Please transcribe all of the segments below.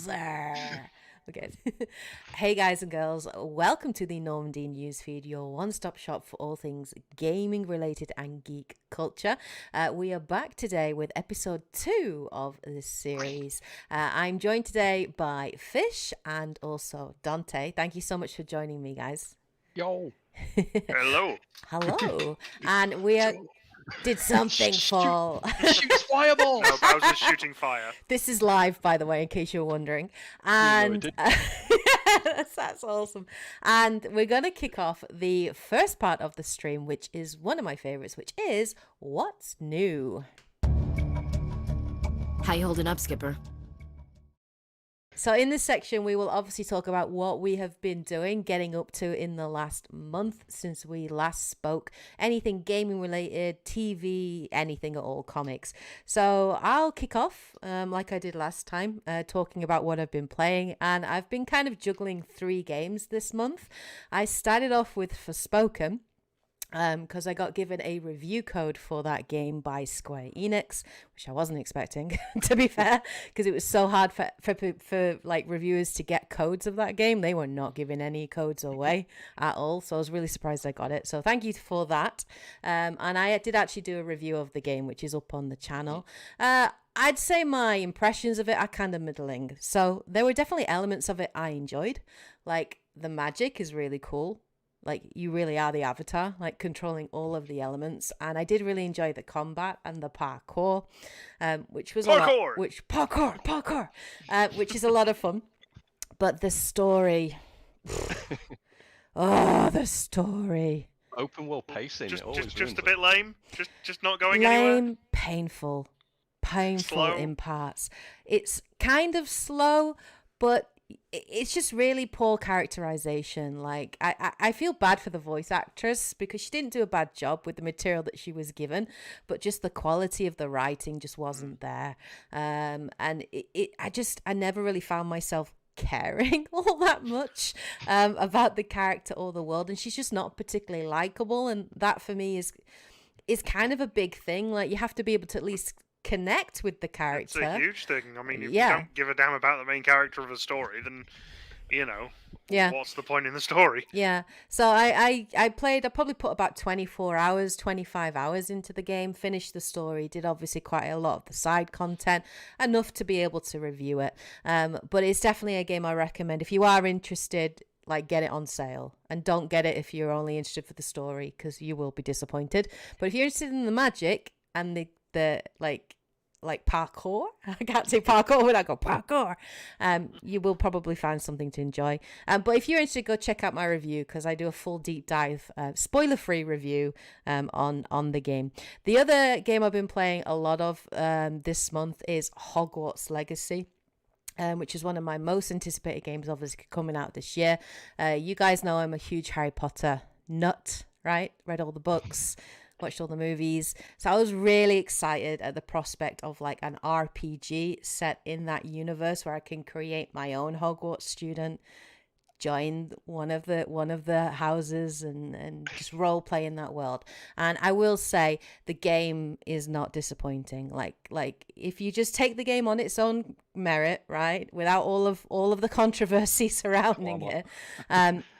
Bowser. Okay. Hey guys and girls, welcome to the Normandy newsfeed, your one-stop shop for all things gaming related and geek culture. We are back today with episode 2 of this series. I'm joined today by Fish and also Dante. Thank you so much for joining me, guys. Yo. Hello. Hello. And we are... Did something fall? Shoots fireball. No, Bowser's shooting fire. This is live, by the way, in case you're wondering. And that's awesome. And we're going to kick off the first part of the stream, which is one of my favorites, which is What's New? How you holding up, Skipper? So in this section, we will obviously talk about what we have been doing, getting up to in the last month since we last spoke. Anything gaming related, TV, anything at all, comics. So I'll kick off like I did last time, talking about what I've been playing. And I've been kind of juggling 3 games this month. I started off with Forspoken, because I got given a review code for that game by Square Enix, which I wasn't expecting, to be fair, because it was so hard for like reviewers to get codes of that game. They were not giving any codes away at all, so I was really surprised I got it. So thank you for that. And I did actually do a review of the game, which is up on the channel. I'd say my impressions of it are kind of middling. So there were definitely elements of it I enjoyed, like the magic is really cool. Like, you really are the Avatar, like, controlling all of the elements. And I did really enjoy the combat and the parkour, which was Parkour! Which is a lot of fun. But the story... the story. Open world pacing. Just a bit lame. Just not going Lame, anywhere. painful Slow. in parts. It's kind of slow, but... it's just really poor characterization. Like, I feel bad for the voice actress because she didn't do a bad job with the material that she was given, but just the quality of the writing just wasn't there. And I never really found myself caring all that much about the character or the world, and she's just not particularly likable, and that for me is kind of a big thing. Like, you have to be able to at least connect with the character. It's a huge thing. I mean, if you don't give a damn about the main character of a story, then, what's the point in the story? Yeah. So I probably put about 25 hours into the game, finished the story, did obviously quite a lot of the side content, enough to be able to review it. But it's definitely a game I recommend. If you are interested, like, get it on sale, and don't get it if you're only interested for the story, because you will be disappointed. But if you're interested in the magic and the like parkour, I can't say parkour when I go parkour, you will probably find something to enjoy. But if you're interested, go check out my review, because I do a full deep dive, spoiler-free review on the game. The other game I've been playing a lot of this month is Hogwarts Legacy, which is one of my most anticipated games, obviously coming out this year. You guys know I'm a huge Harry Potter nut, right? Read all the books, watched all the movies. So I was really excited at the prospect of like an RPG set in that universe where I can create my own Hogwarts student, join one of the houses and just role play in that world. And I will say the game is not disappointing. Like if you just take the game on its own merit, right, without all of the controversy surrounding it,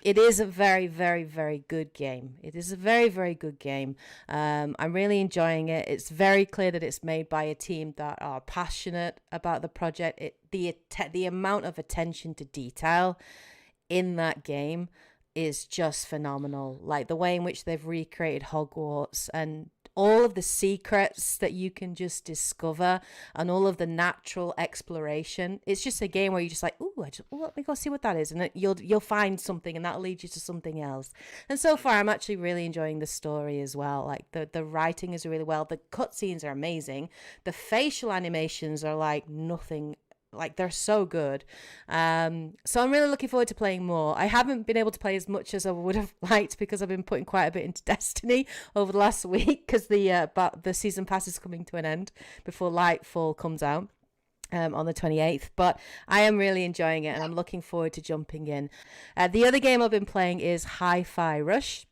it is a very, very, very good game. It is a very, very good game. I'm really enjoying it. It's very clear that it's made by a team that are passionate about the project. The amount of attention to detail in that game is just phenomenal. Like the way in which they've recreated Hogwarts and all of the secrets that you can just discover and all of the natural exploration. It's just a game where you're just like, let me go see what that is, and you'll find something, and that'll lead you to something else. And so far, I'm actually really enjoying the story as well. Like the writing is really well. The cutscenes are amazing. The facial animations are like nothing. Like, they're so good. So I'm really looking forward to playing more. I haven't been able to play as much as I would have liked because I've been putting quite a bit into Destiny over the last week, because the season pass is coming to an end before Lightfall comes out on the 28th. But I am really enjoying it, and I'm looking forward to jumping in. The other game I've been playing is Hi-Fi Rush.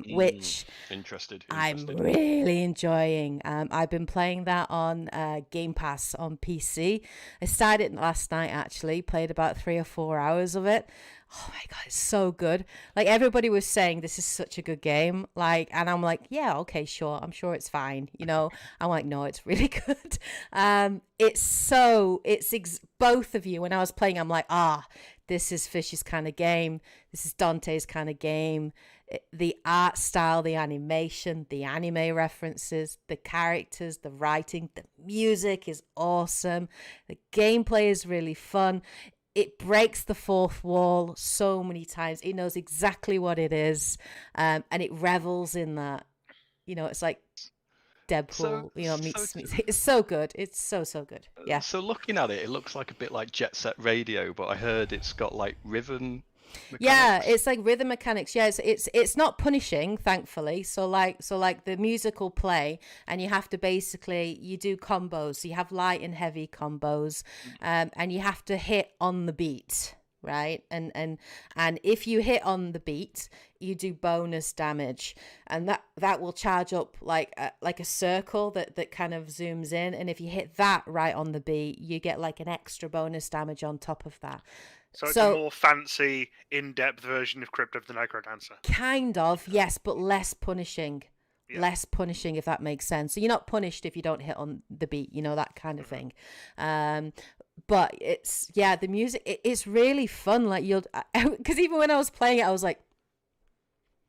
which interested. I'm really enjoying. I've been playing that on Game Pass on PC. I started it last night, actually. Played about 3 or 4 hours of it. Oh my god, it's so good. Like, everybody was saying this is such a good game. Like, and I'm like, yeah, okay, sure. I'm sure it's fine. You know, I'm like, no, it's really good. Both of you, when I was playing, I'm like, this is Fish's kind of game. This is Dante's kind of game. The art style, the animation, the anime references, the characters, the writing, the music is awesome. The gameplay is really fun. It breaks the fourth wall so many times. It knows exactly what it is, and it revels in that. You know, it's like Deadpool, meets. It's so good. It's so good. Yeah. So looking at it, it looks like a bit like Jet Set Radio, but I heard it's got like rhythm mechanics. Yeah, it's like rhythm mechanics. Yeah, it's not punishing, thankfully. So like the music will play, and you have to you do combos. So you have light and heavy combos, and you have to hit on the beat, right? And if you hit on the beat, you do bonus damage, and that will charge up like a circle that kind of zooms in. And if you hit that right on the beat, you get like an extra bonus damage on top of that. So it's a more fancy, in-depth version of Crypt of the Necrodancer. Kind of, yes, but less punishing. Yeah. Less punishing, if that makes sense. So you're not punished if you don't hit on the beat, that kind of thing. But the music, it's really fun. Like, because even when I was playing it, I was like,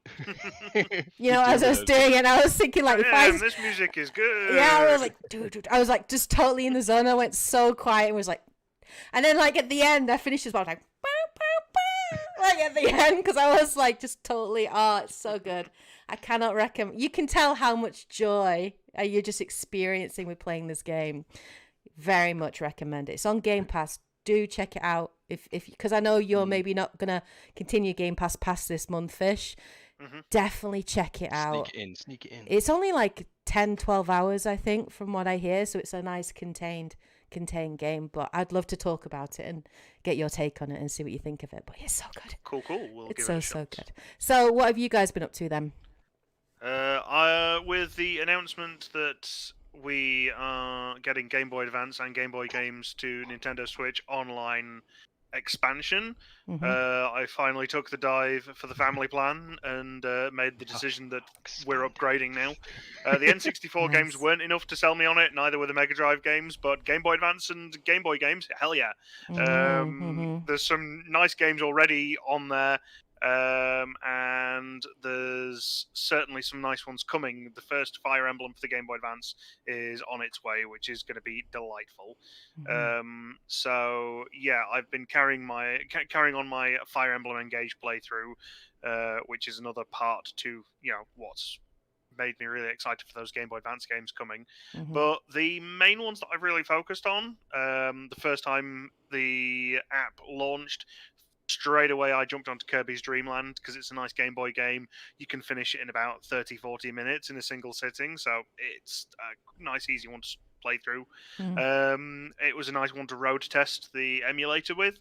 as I was doing it, I was thinking like, this music is good. Yeah, I was like, dude, I was like just totally in the zone. I went so quiet and was like, and then like at the end, I finished as well. I was like, bow, bow, bow, like at the end, because I was like just totally, it's so good. I cannot recommend. You can tell how much joy you're just experiencing with playing this game. Very much recommend it. It's on Game Pass. Do check it out if because I know you're maybe not gonna continue Game Pass past this month, Fish. Definitely check it out. Sneak it in. It's only like 10-12 hours, I think, from what I hear. So it's a nice contained game, but I'd love to talk about it and get your take on it and see what you think of it. But it's so good. Cool. It's so good. So what have you guys been up to then? With the announcement that we are getting Game Boy Advance and Game Boy games to Nintendo Switch online expansion, I finally took the dive for the family plan and made the decision that we're upgrading now. The N64 nice. Games weren't enough to sell me on it, neither were the Mega Drive games, but Game Boy Advance and Game Boy games, hell yeah. There's some nice games already on there, and there's certainly some nice ones coming. The first Fire Emblem for the Game Boy Advance is on its way, which is going to be delightful. So yeah, I've been carrying on my Fire Emblem Engage playthrough, which is another part to what's made me really excited for those Game Boy Advance games coming. But the main ones that I've really focused on, the first time the app launched, straight away I jumped onto Kirby's Dream Land because it's a nice Game Boy game. You can finish it in about 30-40 minutes in a single sitting, so it's a nice easy one to play through. It was a nice one to road test the emulator with.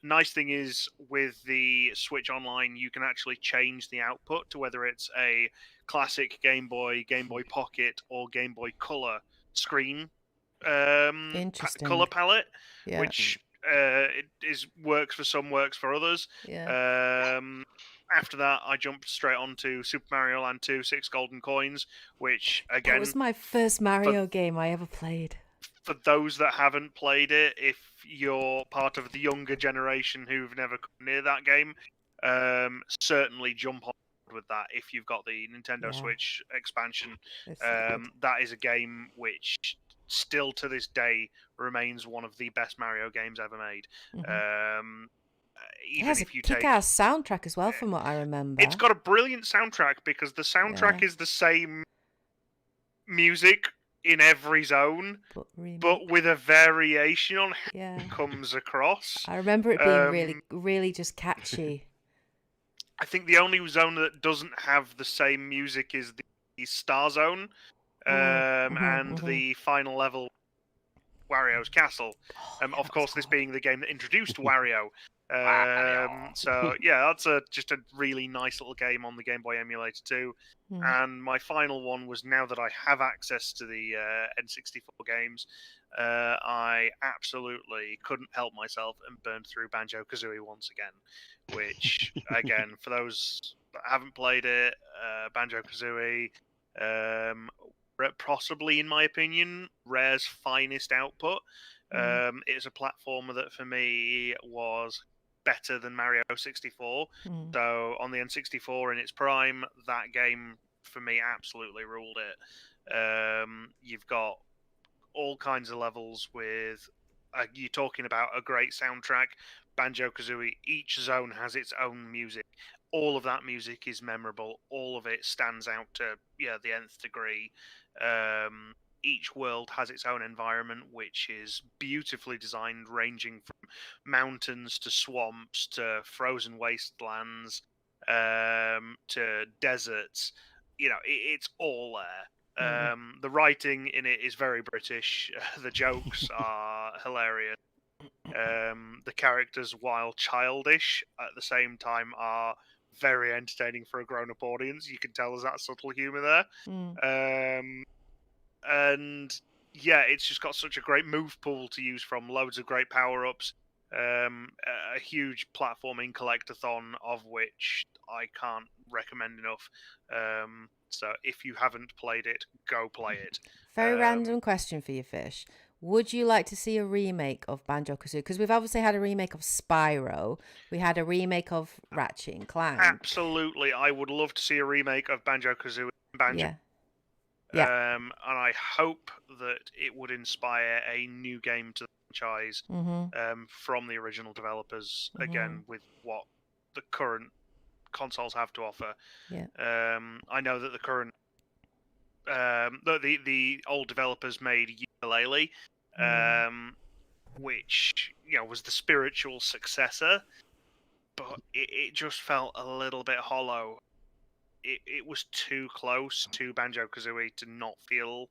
Nice thing is, with the Switch Online, you can actually change the output to whether it's a classic Game Boy, Game Boy Pocket, or Game Boy Color screen color palette, which works for some, works for others. After that, I jumped straight onto Super Mario Land 2, 6 Golden Coins, which again, that was my first Mario game I ever played. For those that haven't played it, if you're part of the younger generation who've never come near that game, certainly jump on with that if you've got the Nintendo Switch expansion. That is a game which still to this day remains one of the best Mario games ever made. It has a kick-ass soundtrack as well, from what I remember. It's got a brilliant soundtrack because the soundtrack is the same music in every zone, but with a variation on how it comes across. I remember it being really, really just catchy. I think the only zone that doesn't have the same music is the Star Zone, and the final level, Wario's Castle. Of course, this being the game that introduced Wario. Mario. So yeah, that's just a really nice little game on the Game Boy emulator too. Mm. And my final one was, now that I have access to the N64 games, I absolutely couldn't help myself and burned through Banjo Kazooie once again. Which, again, for those that haven't played it, Banjo Kazooie, possibly, in my opinion, Rare's finest output. It's a platformer that for me was better than Mario 64. Mm. So on the N64 in its prime, that game for me absolutely ruled it. You've got all kinds of levels with. You're talking about a great soundtrack. Banjo Kazooie, each zone has its own music. All of that music is memorable. All of it stands out to the nth degree. Each world has its own environment, which is beautifully designed, ranging from mountains to swamps to frozen wastelands, to deserts. It's all there. The writing in it is very British. The jokes are hilarious. The characters, while childish, at the same time are very entertaining for a grown-up audience. You can tell there's that subtle humour there. Mm. And yeah, it's just got such a great move pool to use from, loads of great power-ups, a huge platforming collectathon, of which I can't recommend enough. So if you haven't played it, go play it. Very random question for you, Fish. Would you like to see a remake of Banjo-Kazooie? Because we've obviously had a remake of Spyro. We had a remake of Ratchet and Clank. Absolutely, I would love to see a remake of Banjo-Kazooie and Banjo. Yeah. And I hope that it would inspire a new game to the franchise, from the original developers, again, with what the current consoles have to offer. Yeah. I know that the current the old developers made Ukulele, which was the spiritual successor, but it just felt a little bit hollow. It was too close to Banjo Kazooie to not feel,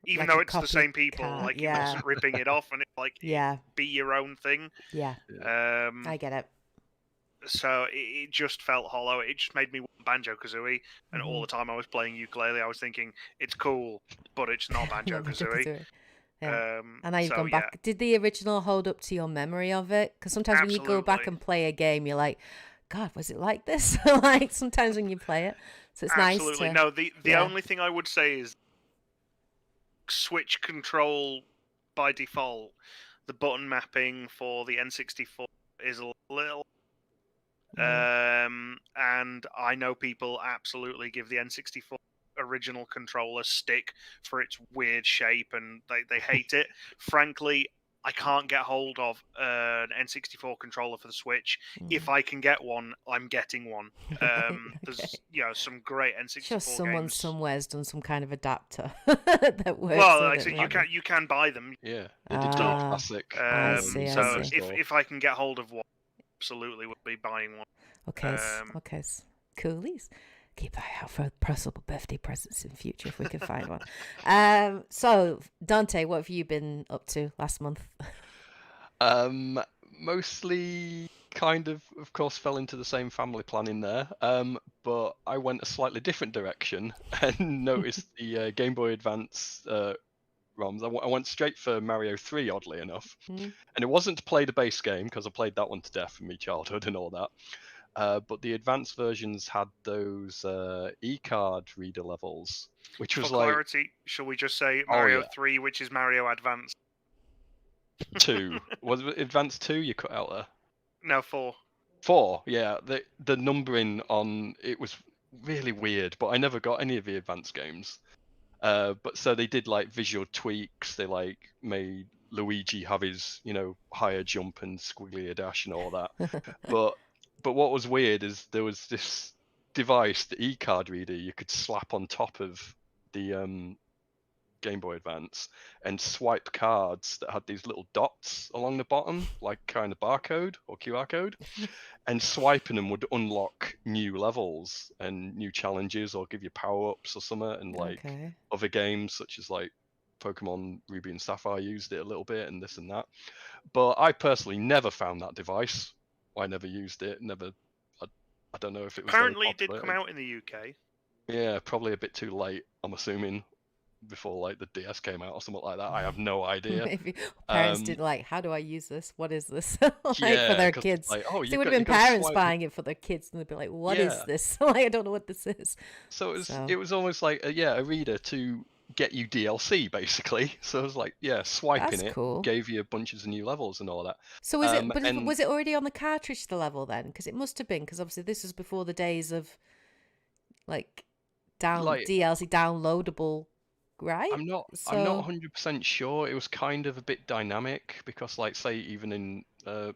even Like though a it's the same people, copycat, like yeah. it wasn't ripping it off, and it's like be your own thing. Yeah. I get it. So it just felt hollow. It just made me want Banjo Kazooie, and all the time I was playing Ukulele, I was thinking it's cool, but it's not Banjo Kazooie. Yeah. And now you've gone back. Did the original hold up to your memory of it? Because sometimes when you go back and play a game, you're like, God, was it like this? Like sometimes when you play it, so it's nice. Absolutely. No, the only thing I would say is Switch control by default. The button mapping for the N64 is a little. And I know people absolutely give the N64 original controller stick for its weird shape, and they hate it. Frankly, I can't get hold of an N64 controller for the Switch. If I can get one, I'm getting one. There's some great N64 sure someone games. Somewhere's done some kind of adapter that works. Well, like I said, you can buy them. Yeah, they did do a classic. I see. So if I can get hold of one, absolutely would be buying one. Okay. Coolies. Keep an eye out for possible birthday presents in future if we can find one. So Dante, what have you been up to last month? Mostly kind of course, fell into the same family planning there. But I went a slightly different direction and noticed the Game Boy Advance ROMs. I went straight for Mario 3, oddly enough. And it wasn't to play the base game, because I played that one to death in my childhood and all that. But the advanced versions had those e-card reader levels, which was for clarity, shall we just say Mario 3, which is Mario Advance? 2. Was it Advance 2 you cut out there? No, 4. 4, yeah. The numbering on it was really weird, but I never got any of the advanced games. But so they did like visual tweaks. They like made Luigi have his higher jump and squigglier dash and all that. But what was weird is there was this device, the e-card reader, you could slap on top of the Game Boy Advance and swipe cards that had these little dots along the bottom, like kind of barcode or QR code, and swiping them would unlock new levels and new challenges or give you power-ups or something. And like other games such as like Pokemon Ruby and Sapphire used it a little bit and this and that. But I personally never found that device I never used it. Never. I don't know if it was Apparently, very it did popular. come out in the UK. Yeah, probably a bit too late. I'm assuming before like the DS came out or something like that. I have no idea. Maybe parents didn't like, how do I use this? What is this? Like for Yeah, their 'cause kids. like, oh, They you would got have you been got to parents swipe. buying it for their kids, and they'd be like, "What is Yeah. this?" Like, I don't know what this is. So So it was almost like a reader to get you DLC basically. So it was like, yeah, swiping that's it cool. gave you bunches of new levels and all that. So was it? But And was it already on the cartridge, the level then? Because it must have been. Because obviously this was before the days of like like DLC downloadable, right? I'm not So 100% sure. It was kind of a bit dynamic because like say even in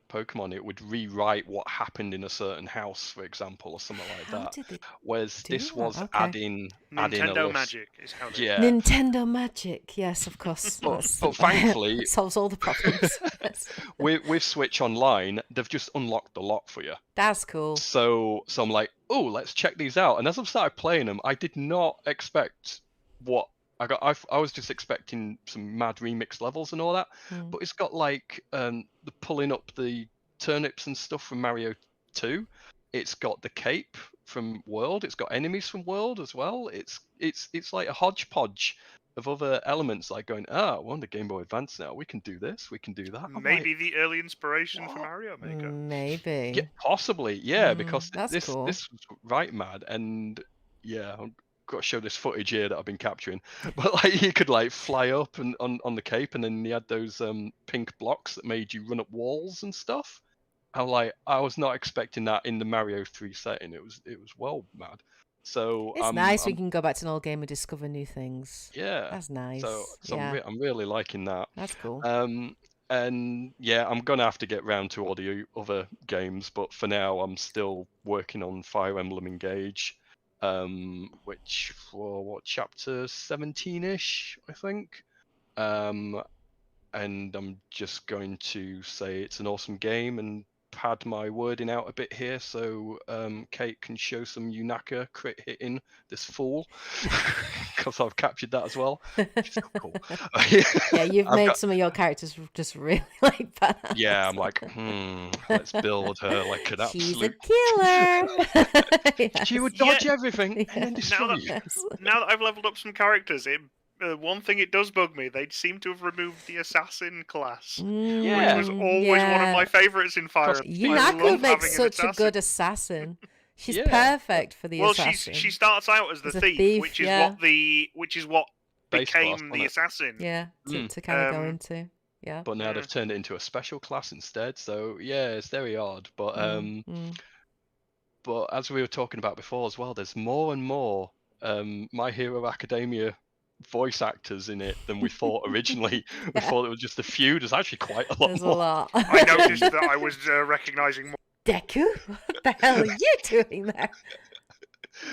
Pokemon it would rewrite what happened in a certain house, for example, or something like how that. did they Whereas do this that? was Okay. adding a Nintendo list. Magic is how they. Yeah. Nintendo Magic, yes, of course. But thankfully solves all the problems. Yes. with Switch Online, they've just unlocked a lot for you. That's cool. So I'm like, oh, let's check these out. And as I've started playing them, I did not expect what I got. I was just expecting some mad remix levels and all that. But it's got like the pulling up the turnips and stuff from Mario 2. It's got the cape from World. It's got enemies from World as well. It's like a hodgepodge of other elements, like going, we're on the Game Boy Advance now. We can do this. We can do that. I'm Maybe like, the early inspiration for what? Mario Maker. Maybe. Yeah, possibly. Yeah, because that's this cool. this was right mad, and yeah, I've got to show this footage here that I've been capturing. But like, you could like fly up and on the cape, and then you had those pink blocks that made you run up walls and stuff. I'm like, I was not expecting that in the Mario 3 setting. It was well mad. So It's nice we can go back to an old game and discover new things. yeah. That's nice. So yeah. I'm really liking that. That's cool. And yeah, I'm gonna have to get round to all the other games, but for now, I'm still working on Fire Emblem Engage, which for what, chapter 17-ish, I think. And I'm just going to say it's an awesome game and pad my wording out a bit here so Kate can show some Unaka crit hitting this fool, because I've captured that as well, which is cool. Yeah, you've made some of your characters just really like badass. Yeah, I'm like, let's build her like an She's a absolute killer. Yes. She would dodge everything and then destroy you. Now that I've leveled up some characters, one thing it does bug me, they seem to have removed the assassin class, which was always one of my favourites in Fire Emblem. Unaka makes such a good assassin. She's perfect for the assassin. She starts out as the thief, which is what became the assassin. Yeah, to kind of go into. Yeah. But now they've turned it into a special class instead. So yeah, it's very odd. But but as we were talking about before as well, there's more and more My Hero Academia voice actors in it than we thought originally. We thought it was just a few. There's actually quite a lot There's more. a lot. I noticed that I was recognizing more. Deku, what the hell are you doing there?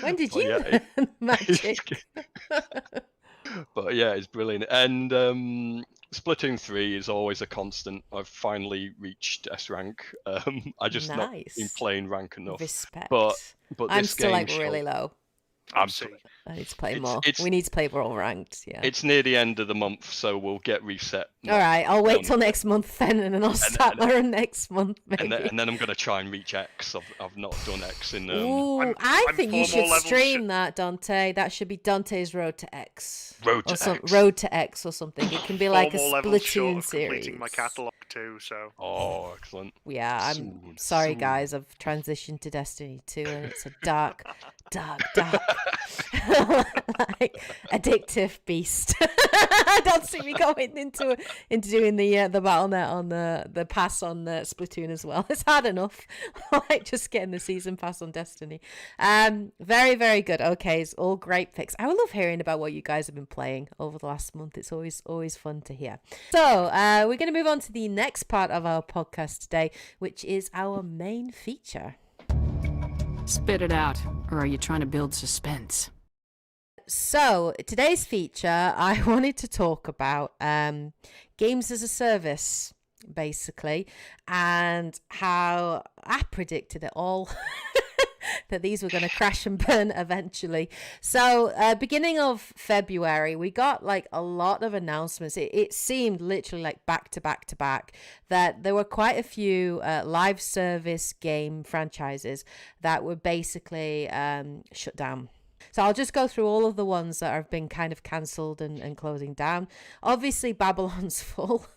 When did you learn magic? But yeah, it's brilliant. And Splatoon 3 is always a constant. I've finally reached S rank. I just not been playing rank enough. Respect. But I'm this still game like really low. I need to play more. We need to play more all ranked. Yeah. It's near the end of the month, so we'll get reset. All right, I'll wait till next month then, and then I'll start my run next month. Maybe. And then I'm gonna try and reach X. I've not done X in. I think you should stream that, Dante. That should be Dante's Road to X. Road to X or something. It can be like a Splatoon series. Completing my catalog too. So. Oh, excellent. Yeah, I'm sorry, guys. I've transitioned to Destiny 2, and it's a dark, like addictive beast. I don't see me going into doing the BattleNet on the pass on the Splatoon as well. It's hard enough. Like just getting the season pass on Destiny. Very, very good. Okay, it's all great picks. I love hearing about what you guys have been playing over the last month. It's always fun to hear. So we're going to move on to the next part of our podcast today, which is our main feature. Spit it out, or are you trying to build suspense? So today's feature, I wanted to talk about games as a service, basically, and how I predicted it all. that these were going to crash and burn eventually. So beginning of February, we got like a lot of announcements. It seemed literally like back to back to back that there were quite a few live service game franchises that were basically shut down. So I'll just go through all of the ones that have been kind of cancelled and closing down. Obviously, Babylon's Fall.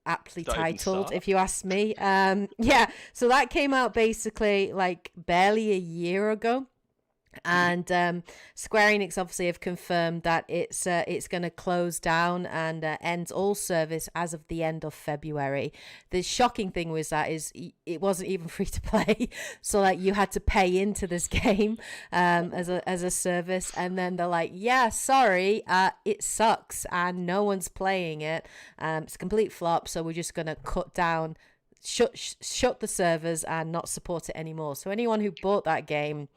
Aptly titled, if you ask me. So that came out basically like barely a year ago. And Square Enix obviously have confirmed that it's going to close down and end all service as of the end of February. The shocking thing was that it wasn't even free to play, so like you had to pay into this game as a service, and then they're like, yeah, sorry, it sucks and no one's playing it. It's a complete flop, so we're just going to cut down. Shut the servers and not support it anymore. So anyone who bought that game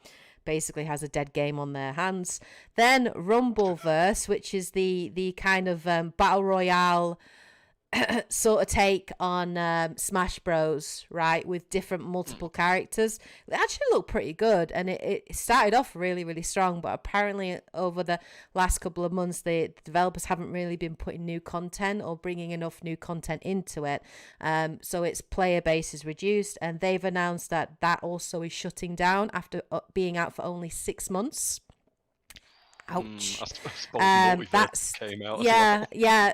basically has a dead game on their hands. Then Rumbleverse, which is the kind of battle royale sort of take on Smash Bros, right, with different multiple characters. It actually looked pretty good, and it started off really, really strong, but apparently over the last couple of months the developers haven't really been putting new content or bringing enough new content into it, so its player base is reduced, and they've announced that also is shutting down after being out for only 6 months. Ouch. I suppose Multiverse came out as well.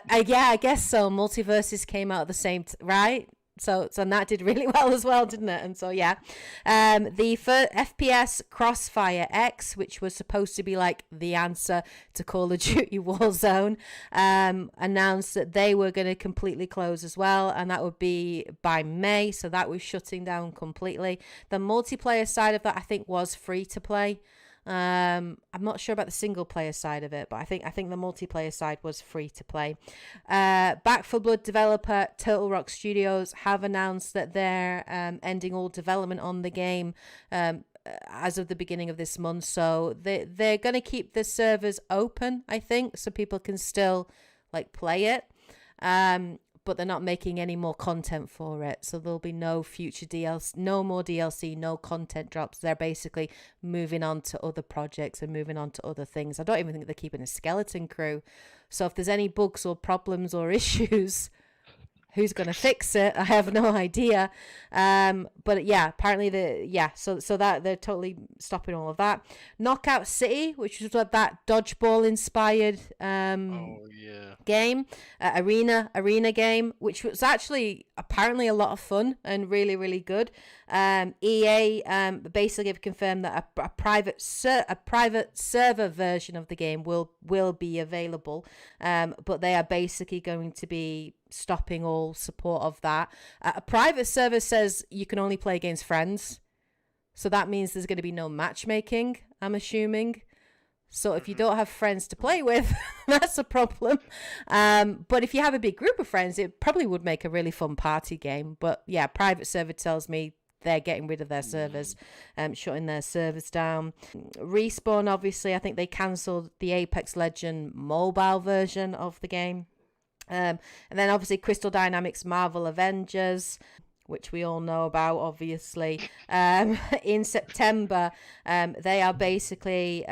I guess so. Multiverses came out at the same right? So that did really well as well, didn't it? And so the first FPS Crossfire X, which was supposed to be like the answer to Call of Duty Warzone, announced that they were going to completely close as well, and that would be by May. So that was shutting down completely. The multiplayer side of that, I think, was free to play. I'm not sure about the single player side of it, but I think the multiplayer side was free to play. Back 4 Blood developer Turtle Rock Studios have announced that they're ending all development on the game as of the beginning of this month. So they're going to keep the servers open, I think, so people can still like play it. But they're not making any more content for it. So there'll be no future DLC, no more DLC, no content drops. They're basically moving on to other projects and moving on to other things. I don't even think they're keeping a skeleton crew. So if there's any bugs or problems or issues, who's going to fix it? I have no idea. But yeah, apparently so that they're totally stopping all of that. Knockout City, which was that dodgeball inspired game, arena game, which was actually apparently a lot of fun and really, really good. EA basically have confirmed that a private server version of the game will be available, but they are basically going to be stopping all support of that. A private server says you can only play against friends, so that means there's going to be no matchmaking, I'm assuming. So if you don't have friends to play with, that's a problem. But if you have a big group of friends, it probably would make a really fun party game. But yeah, private server tells me they're getting rid of their servers, shutting their servers down. Respawn, obviously, I think they cancelled the Apex Legend mobile version of the game. And then obviously Crystal Dynamics Marvel Avengers, which we all know about, obviously. In September, they are basically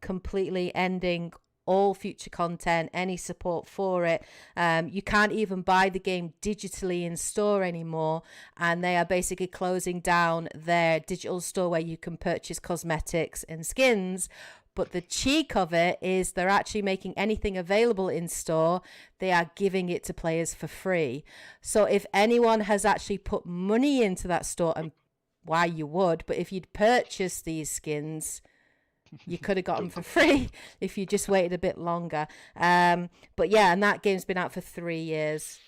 completely ending all future content, any support for it. You can't even buy the game digitally in store anymore, and they are basically closing down their digital store where you can purchase cosmetics and skins. But the cheek of it is they're actually making anything available in store, they are giving it to players for free. So if anyone has actually put money into that store, and why you would, but if you'd purchased these skins, you could have got them for free if you just waited a bit longer. But yeah, and that game's been out for 3 years.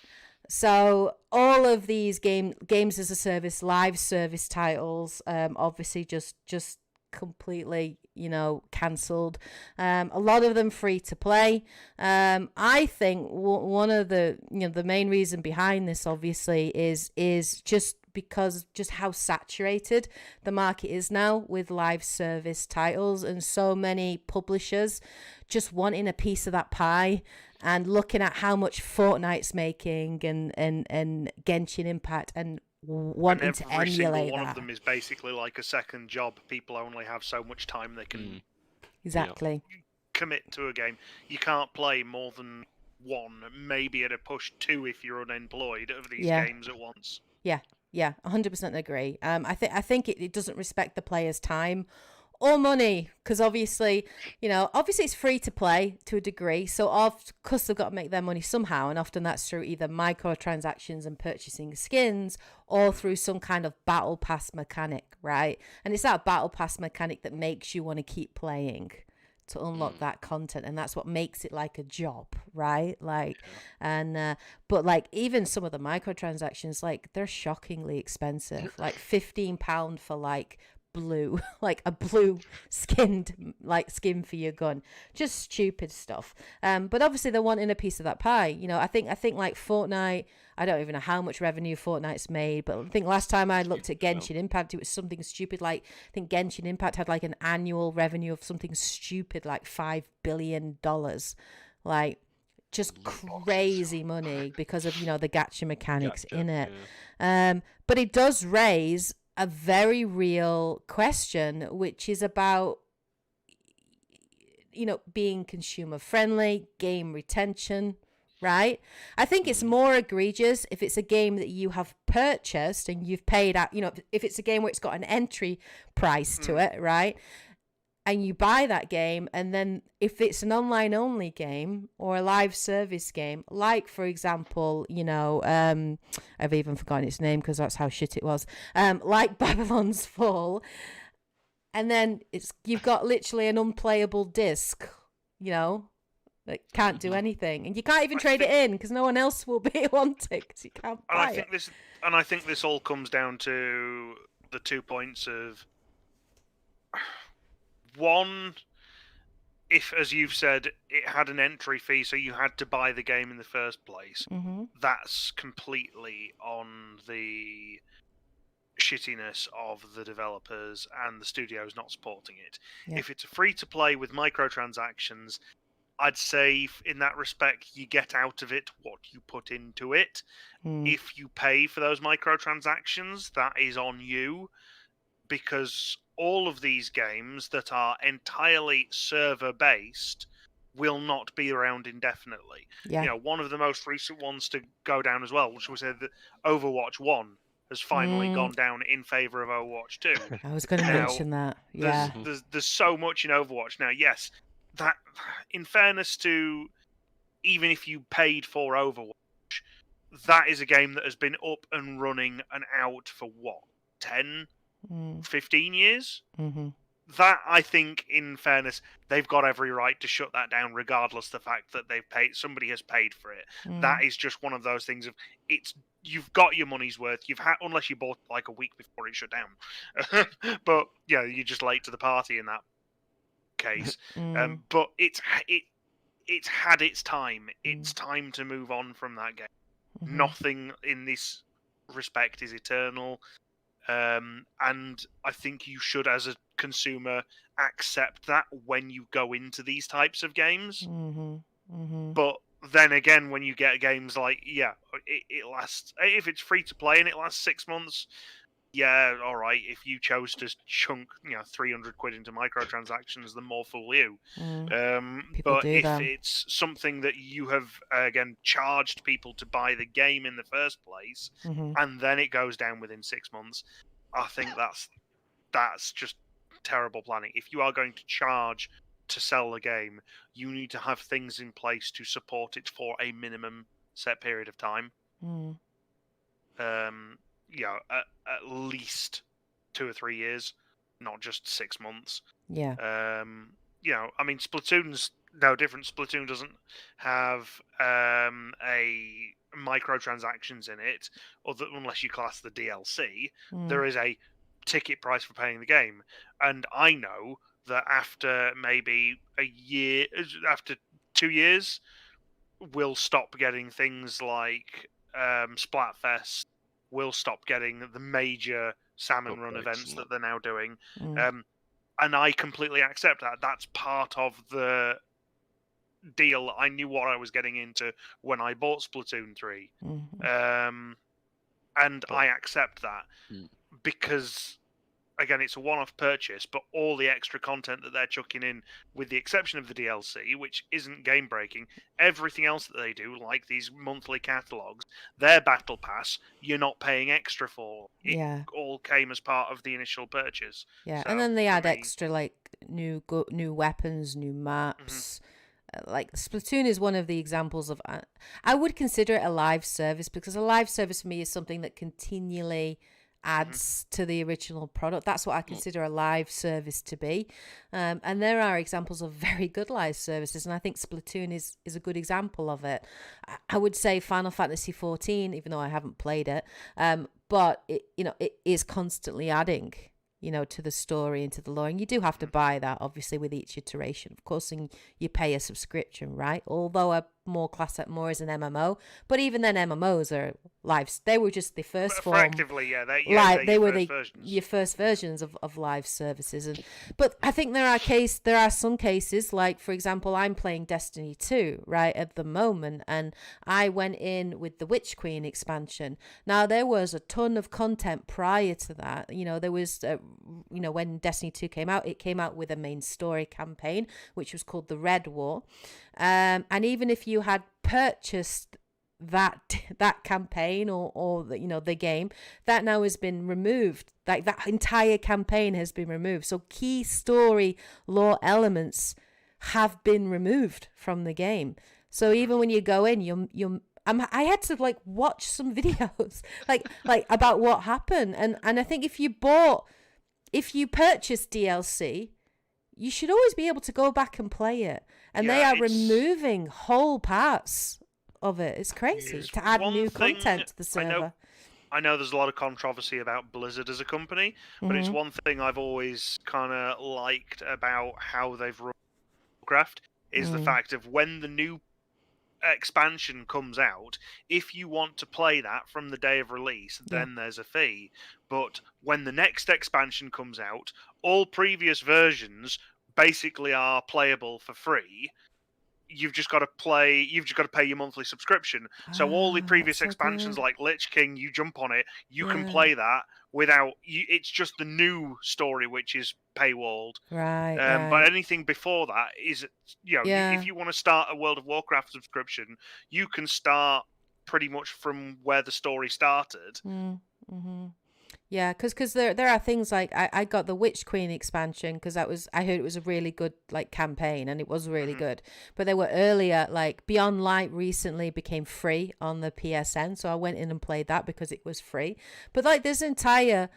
So all of these games as a service, live service titles, obviously just completely, cancelled. A lot of them free to play. I think one of the main reason behind this obviously is just because just how saturated the market is now with live service titles, and so many publishers just wanting a piece of that pie, and looking at how much Fortnite's making and Genshin Impact and wanting to every single emulate one that. of them is basically like a second job. People only have so much time they can Exactly. commit to a game. You can't play more than one, maybe at a push two if you're unemployed, of these games at once. Yeah, 100% agree. I think it doesn't respect the player's time or money, because obviously it's free to play to a degree, so of course they've got to make their money somehow, and often that's through either microtransactions and purchasing skins or through some kind of battle pass mechanic, right? And it's that battle pass mechanic that makes you want to keep playing to unlock that content, and that's what makes it like a job, right? Like and but like even some of the microtransactions, like they're shockingly expensive, like £15 for like blue like a blue skinned like skin for your gun, just stupid stuff. But obviously they're wanting a piece of that pie. I think like Fortnite, I don't even know how much revenue Fortnite's made, but I think last time I looked at Genshin Impact, it was something stupid. Like I think Genshin Impact had like an annual revenue of something stupid like $5 billion, like just crazy money because of the gacha mechanics in it. But it does raise a very real question, which is about being consumer friendly, game retention, right? I think it's more egregious if it's a game that you have purchased and you've paid out, if it's a game where it's got an entry price to it, right? And you buy that game, and then if it's an online only game or a live service game, like for example, I've even forgotten its name because that's how shit it was, like Babylon's Fall, and then you've got literally an unplayable disc, that can't do anything, and you can't even trade it in because no one else will want it because you can't buy it. I think this all comes down to the 2 points of one, if, as you've said, it had an entry fee, so you had to buy the game in the first place, that's completely on the shittiness of the developers and the studios not supporting it. Yeah. If it's a free-to-play with microtransactions, I'd say in that respect, you get out of it what you put into it. If you pay for those microtransactions, that is on you, because all of these games that are entirely server-based will not be around indefinitely. Yeah. One of the most recent ones to go down as well, which was that Overwatch 1 has finally gone down in favour of Overwatch 2. I was going to mention that. Yeah. There's so much in Overwatch now. Yes, that, in fairness to, even if you paid for Overwatch, that is a game that has been up and running and out for what, 10, 15 years? That, I think, in fairness, they've got every right to shut that down, regardless of the fact that somebody has paid for it. That is just one of those things of, you've got your money's worth. Unless you bought like a week before it shut down. But yeah, you're just late to the party in that case. But it's had its time. It's time to move on from that game. Nothing in this respect is eternal. And I think you should, as a consumer, accept that when you go into these types of games. But then again, when you get games like, it lasts, if it's free to play and it lasts 6 months, yeah, all right. If you chose to chunk, £300 into microtransactions, then more fool you. But if it's something that you have, again, charged people to buy the game in the first place, and then it goes down within 6 months, I think that's just terrible planning. If you are going to charge to sell the game, you need to have things in place to support it for a minimum set period of time. At least 2 or 3 years, not just 6 months. Yeah. I mean, Splatoon's no different. Splatoon doesn't have a microtransactions in it, unless you class the DLC. There is a ticket price for playing the game, and I know that after maybe after 2 years, we'll stop getting things like Splatfest. We'll stop getting the major salmon run events that they're now doing. And I completely accept that. That's part of the deal. I knew what I was getting into when I bought Splatoon 3. and But- I accept that Mm. because, again, it's a one-off purchase, but all the extra content that they're chucking in, with the exception of the DLC, which isn't game-breaking, everything else that they do, like these monthly catalogs, their battle pass, you're not paying extra for. It Yeah. all came as part of the initial purchase. Yeah, So, and then they for add me- extra like new weapons, new maps. Like Splatoon is one of the examples of. I would consider it a live service, because a live service for me is something that continually adds to the original product. That's what I consider a live service to be. And there are examples of very good live services, and I think Splatoon is a good example of it. I would say Final Fantasy 14, even though I haven't played it, but it is constantly adding to the story and to the lore. And you do have to buy that, obviously, with each iteration, of course, and you pay a subscription, right? Although I more class it more as an MMO, but even then MMOs are live. They were just the first form. Effectively, they were your first versions. your first versions of live services. But I think there are some cases, like, for example, I'm playing Destiny 2 right at the moment, and I went in with the Witch Queen expansion. Now, there was a ton of content prior to that. There was when Destiny 2 came out, it came out with a main story campaign, which was called the Red War. And even if you had purchased that campaign or the game, that now has been removed. Like, that entire campaign has been removed. So key story lore elements have been removed from the game. So even when you go in, I had to watch some videos like about what happened, and I think if you purchased DLC, you should always be able to go back and play it. And they are removing whole parts of it. It's crazy to add new content to the server. I know there's a lot of controversy about Blizzard as a company, but it's one thing I've always kind of liked about how they've run Warcraft is the fact of when the new expansion comes out, if you want to play that from the day of release, then there's a fee. But when the next expansion comes out, all previous versions basically are playable for free. You've just got to pay your monthly subscription. So all the previous expansions, like Lich King, you jump on it, you can play that without it's just the new story which is paywalled. Right. But anything before that is, if you want to start a World of Warcraft subscription, you can start pretty much from where the story started. Yeah, because there are things like I got the Witch Queen expansion because I heard it was a really good campaign, and it was really good. But they were earlier, Beyond Light recently became free on the PSN, so I went in and played that because it was free. But there's entire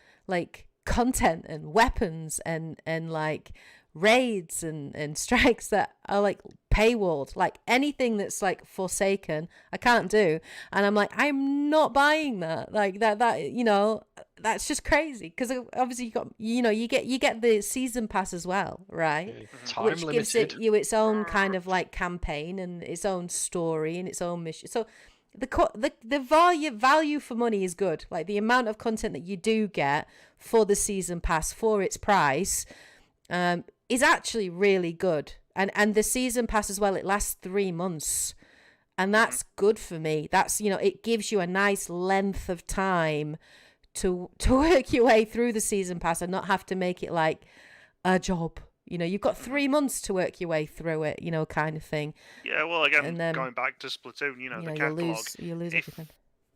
content and weapons and raids and strikes that are paywalled. Anything that's Forsaken, I can't do, and I'm not buying that. That's just crazy, because obviously you get the season pass as well, right? Time Which limited. gives it its own kind of campaign and its own story and its own mission. So the value for money is good. The amount of content that you do get for the season pass for its price is actually really good. And the season pass as well, it lasts 3 months. And that's good for me. That's, it gives you a nice length of time to work your way through the season pass and not have to make it like a job. You've got 3 months to work your way through it, kind of thing. Yeah, well, again, going back to Splatoon, the catalog, you lose everything.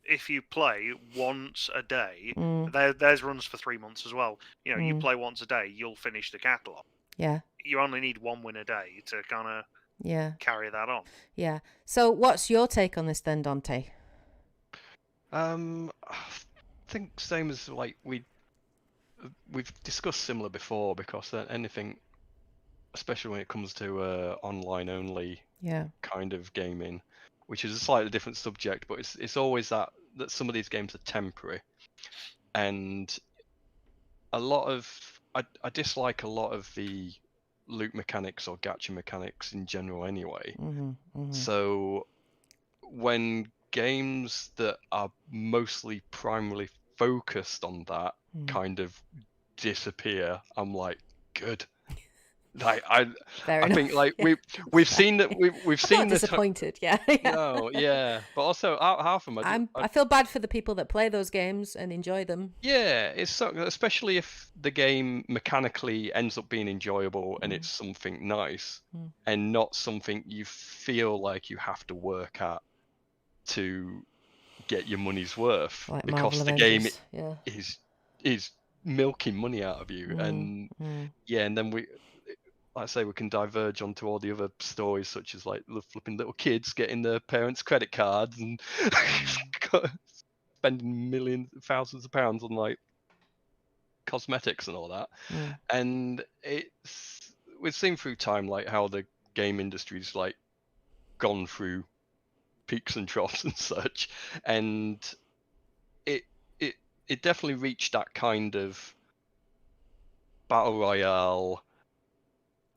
If you play once a day, there's runs for 3 months as well. You play once a day, you'll finish the catalog. Yeah. You only need 1 win a day to kind of carry that on. Yeah. So what's your take on this then, Dante? I think same as we've discussed similar before, because anything, especially when it comes to online only kind of gaming, which is a slightly different subject, but it's always that some of these games are temporary, and a lot of I dislike a lot of the loot mechanics or gacha mechanics in general anyway. So when games that are mostly primarily focused on that kind of disappear, I'm like, good. I Fair I enough. think like Yeah. we've seen that we've I'm seen not the disappointed. Yeah. Yeah. no, yeah, but also half of them I feel bad for the people that play those games and enjoy them. yeah, it's so, especially if the game mechanically ends up being enjoyable and Mm. it's something nice Mm. and not something you feel like you have to work at to get your money's worth, Like because Marvel the game Avengers. Yeah. is milking money out of you. Mm. And Mm. yeah, and then like I say, we can diverge onto all the other stories, such as like the flipping little kids getting their parents' credit cards and spending millions, thousands of pounds on like cosmetics and all that. Mm. And we've seen through time like how the game industry's like gone through peaks and troughs and such, and it it it definitely reached that kind of battle royale,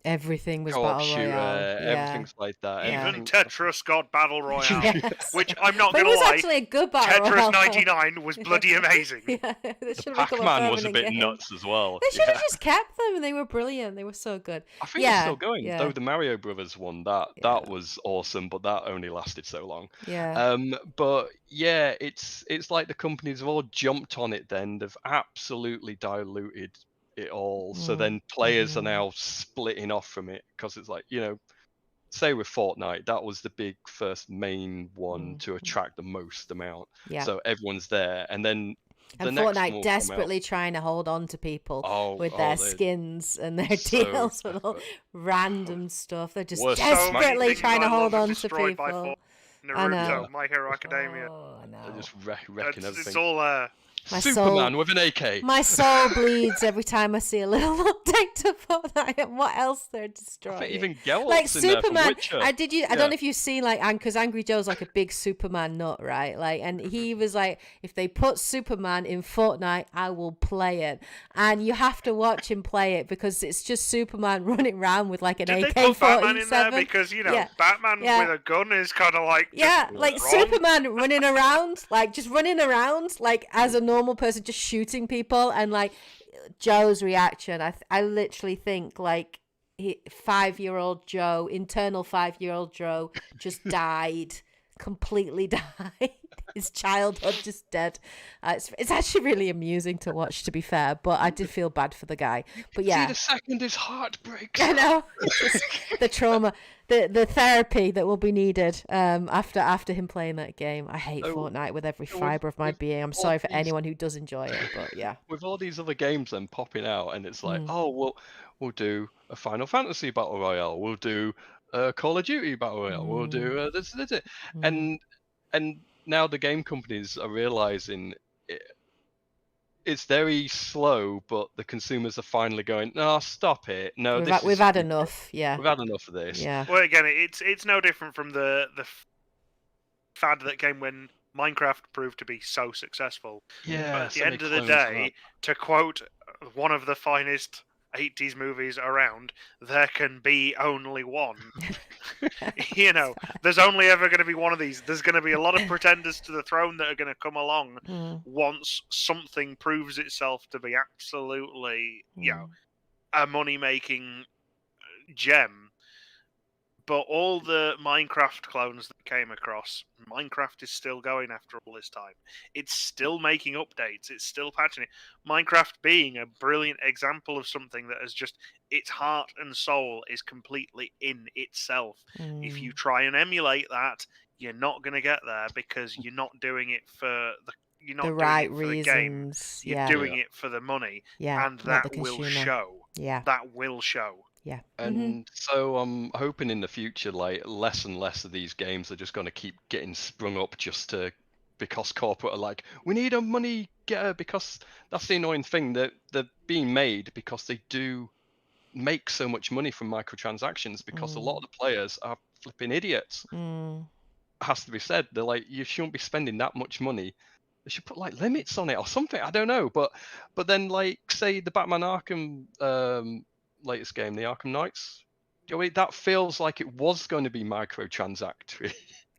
Everything was co-op Battle shooter, Royale. Yeah. everything's like that. Yeah. Even Tetris got Battle Royale, Yes. which I'm not But it going to was lie, actually a good Battle Tetris Royale. 99 was bloody amazing. Yeah. They The should have become a Pac-Man was a permanent bit game. nuts as well. They should have Yeah. just kept them, and they were brilliant. They were so good. I think it's Yeah. still going. Yeah. Though the Mario Brothers one, that Yeah. was awesome, but that only lasted so long. Yeah. But yeah, it's like the companies have all jumped on it. Then they've absolutely diluted it all. So then players are now splitting off from it, because it's like, say with Fortnite, that was the big first main one to attract the most amount. Yeah. So everyone's there, and then the And next one Fortnite will come out. desperately trying to hold on to people with their they're skins and their so deals and all desperate. random stuff. They're just Worse So many desperately things trying to I hold love are on to destroyed by people. Naruto, know. My Hero Academia. Oh, I They're know. just wrecking It's everything. all My Superman soul- with an AK. My soul bleeds every time I see a little update to Fortnite and what else they're I destroying. think even Geralt's Like in there from Superman, Witcher. I Yeah. don't know if you've seen like, because Angry Joe's like a big Superman nut, right? Like, and he was like, if they put Superman in Fortnite, I will play it. And you have to watch him play it, because it's just Superman running around with like an Did AK-47. they put Batman in there? Because, Yeah. Batman Yeah. with a gun is kind of like... Yeah, just like wrong. Superman running around, like just running around, like as a normal person, just shooting people. And like Joe's reaction, I literally think like 5-year-old Joe, internal 5-year-old Joe, just died, completely died. His childhood just dead. It's actually really amusing to watch, to be fair, but I did feel bad for the guy. But yeah, See, the second his heart breaks. I know. It's just the trauma, the therapy that will be needed after him playing that game. I hate Fortnite with every fibre of my being. I'm sorry for anyone who does enjoy it, but yeah. With all these other games then popping out, and it's like, oh, we'll do a Final Fantasy Battle Royale, we'll do a Call of Duty Battle Royale, we'll do this, and now the game companies are realizing it's very slow, but the consumers are finally going, no, stop it. No, We've had enough. Yeah. We've had enough of this. Yeah. Well, again, it's no different from the fad that came when Minecraft proved to be so successful. Yeah. But at the so end many of the clones of day, to quote one of the finest 80s movies around, there can be only one. There's only ever going to be one of these. There's going to be a lot of pretenders to the throne that are going to come along once something proves itself to be absolutely, a money-making gem. But all the Minecraft clones that came across, Minecraft is still going after all this time. It's still making updates. It's still patching it. Minecraft being a brilliant example of something that has just, its heart and soul is completely in itself. If you try and emulate that, you're not going to get there, because you're not doing it for the right doing it for reasons. the game. You're doing it for the money. Yeah. And that will show. Yeah. That will show. Yeah. And so I'm hoping in the future, like, less and less of these games are just going to keep getting sprung up because corporate are like, we need a money getter, because that's the annoying thing, that they're being made because they do make so much money from microtransactions, because a lot of the players are flipping idiots. Has to be said. They're like, you shouldn't be spending that much money. They should put like limits on it or something. I don't know. But then, like, say the Batman Arkham latest game, the Arkham Knights, that feels like it was going to be microtransactory.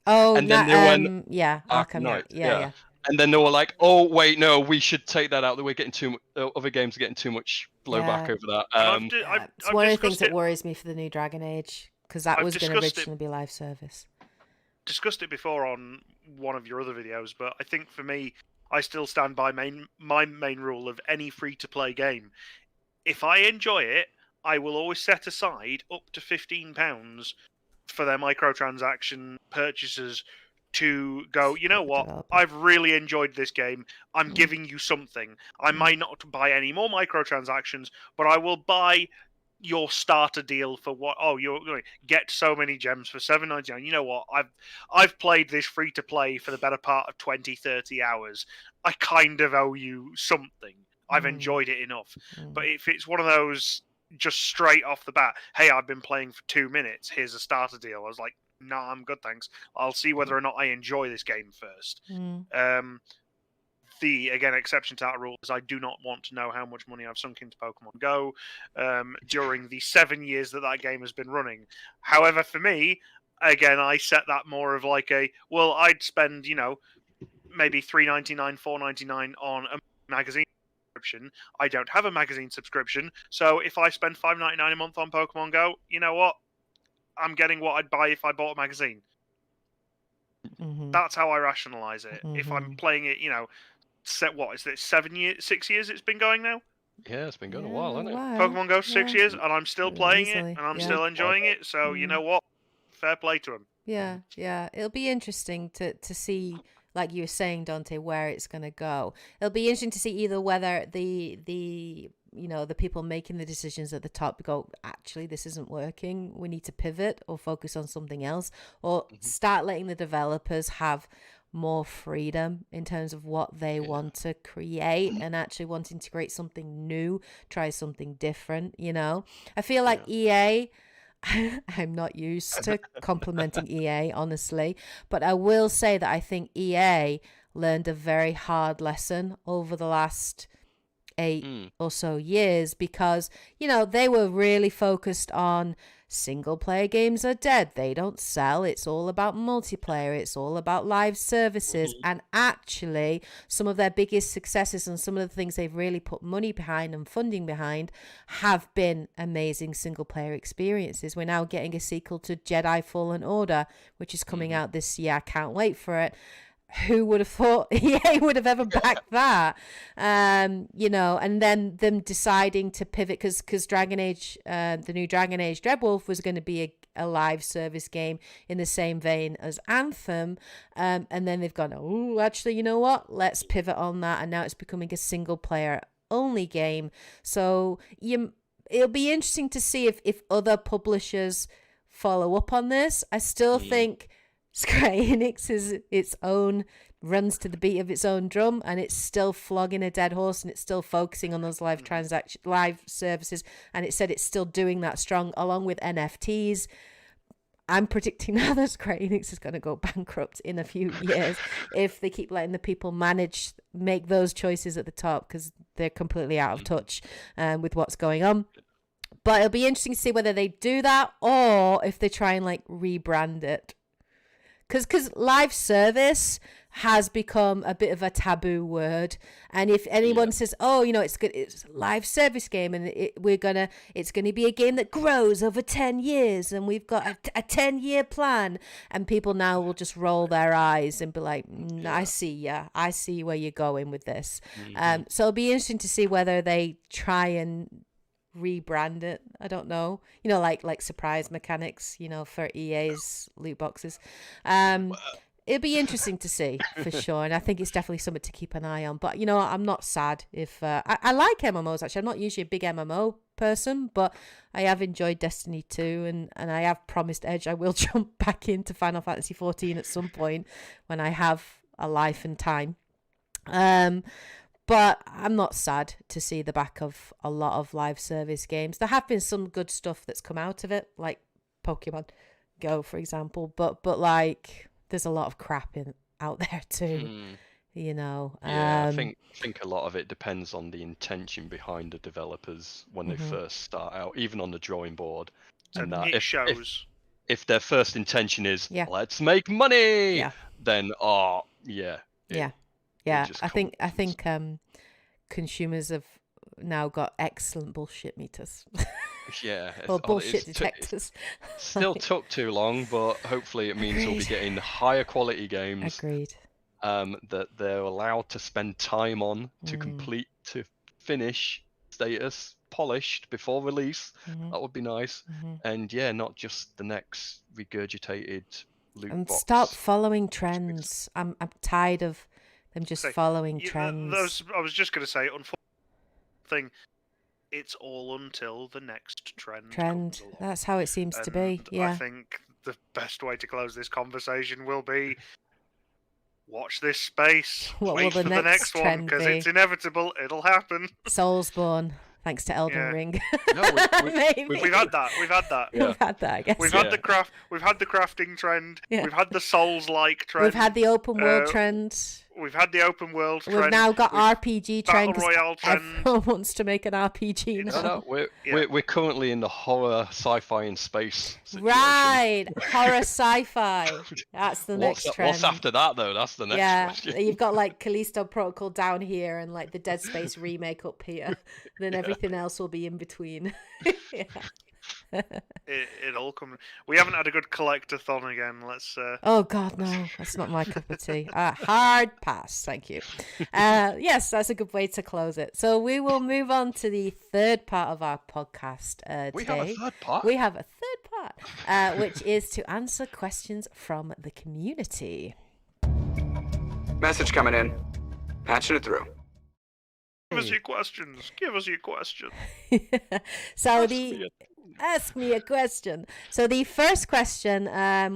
Oh, and then they went, Arkham Knight, yeah, yeah. And then they were like, oh wait, no, we should take that out. That we're getting too other games are getting too much blowback Yeah. over that. It's one of the things that worries me for the new Dragon Age, because that was going to originally be live service. Discussed it before on one of your other videos, but I think for me, I still stand by my main rule of any free-to-play game. If I enjoy it, I will always set aside up to £15 for their microtransaction purchases to go, you know what, I've really enjoyed this game. I'm giving you something. I might not buy any more microtransactions, but I will buy your starter deal for what? Oh, you're going to get so many gems for $7.99. You know what? I've played this free to play for the better part of 20, 30 hours. I kind of owe you something. I've enjoyed it enough. But if it's one of those just straight off the bat, hey, I've been playing for 2 minutes, here's a starter deal. I was like, nah, I'm good, thanks. I'll see whether or not I enjoy this game first. The exception to that rule is I do not want to know how much money I've sunk into Pokemon Go during the 7 years that game has been running. However, for me, again, I set that more of like I'd spend maybe $3.99, $4.99 on a magazine subscription. I don't have a magazine subscription, so if I spend $5.99 a month on Pokemon Go, you know what? I'm getting what I'd buy if I bought a magazine. That's how I rationalize it. If I'm playing it, what is it? 6 years it's been going now. Yeah, it's been going a while, hasn't it? Pokemon Go 6 years, and I'm still playing it, and I'm still enjoying it. So you know what? Fair play to him. Yeah. It'll be interesting to see, like you were saying, Dante, where it's going to go. It'll be interesting to see either whether the people making the decisions at the top go, actually, this isn't working. We need to pivot or focus on something else, or start letting the developers have more freedom in terms of what they want to create and actually wanting to create something new, try something different. I feel like EA, I'm not used to complimenting EA, honestly, but I will say that I think EA learned a very hard lesson over the last 8 or so years, because they were really focused on single player games are dead, they don't sell, it's all about multiplayer, it's all about live services. And actually some of their biggest successes and some of the things they've really put money behind and funding behind have been amazing single player experiences. We're now getting a sequel to Jedi Fallen Order, which is coming out this year. I can't wait for it. Who would have thought EA would have ever backed that? And then them deciding to pivot because Dragon Age, the new Dragon Age Dreadwolf was going to be a live service game in the same vein as Anthem. And then they've gone, oh, actually, you know what? Let's pivot on that. And now it's becoming a single player only game. So it'll be interesting to see if other publishers follow up on this. I still think Square Enix runs to the beat of its own drum, and it's still flogging a dead horse, and it's still focusing on those live services, and it said it's still doing that strong along with NFTs. I'm predicting now that Square Enix is going to go bankrupt in a few years if they keep letting the people make those choices at the top, because they're completely out of touch with what's going on. But it'll be interesting to see whether they do that or if they try and rebrand it. Because live service has become a bit of a taboo word, and if anyone says, "Oh, it's a live service game, and it's gonna be a game that grows over 10 years, and we've got a 10-year plan," and people now will just roll their eyes and be like, "I see where you're going with this." So it'll be interesting to see whether they try and rebrand it. I don't know, like surprise mechanics, for EA's loot boxes. It'd be interesting to see for sure, and I think it's definitely something to keep an eye on. But I'm not sad if I like MMOs. Actually, I'm not usually a big MMO person, but I have enjoyed Destiny 2, and I have promised Edge I will jump back into Final Fantasy 14 at some point when I have a life and time. But I'm not sad to see the back of a lot of live service games. There have been some good stuff that's come out of it, like Pokemon Go, for example. But there's a lot of crap out there too. I think a lot of it depends on the intention behind the developers when they first start out, even on the drawing board. And that it shows. If their first intention is let's make money, then I think consumers have now got excellent bullshit meters. Yeah, Or bullshit detectors. Still took too long, but hopefully it means we'll be Agreed. getting higher quality games Agreed. that they're allowed to spend time on to finish status polished before release. That would be nice. And yeah, not just the next regurgitated loot And box. stop following trends. I'm tired of them just following trends. I was just going to say, unfortunately, thing, it's all until the next trend comes along. That's how it seems to be. Yeah. I think the best way to close this conversation will be watch this space. Wait for the next one, because it's inevitable. It'll happen. Soulsborne, thanks to Elden Ring. No, Maybe. We've had that. We've had that. We've had that, I guess. We've had the crafting trend. Yeah. We've had the Souls-like trend. We've had the open world trend. We've had the open world trend. We've now got RPG trend. Battle Royale trend. Everyone wants to make an RPG now. No, we're currently in the horror, sci-fi, and space situation. Right, horror sci-fi. That's the next trend. What's after that though? That's the next question. You've got like Callisto Protocol down here and like the Dead Space remake up here. Then everything else will be in between. Yeah. It all comes. We haven't had a good collectathon again. Let's. Oh God, no, that's not my cup of tea. Hard pass, thank you. Yes, that's a good way to close it. So we will move on to the third part of our podcast today. We have a third part. We have a third part, which is to answer questions from the community. Message coming in. Patching it through. Give us your questions. Give us your question. So ask me a question. So the first question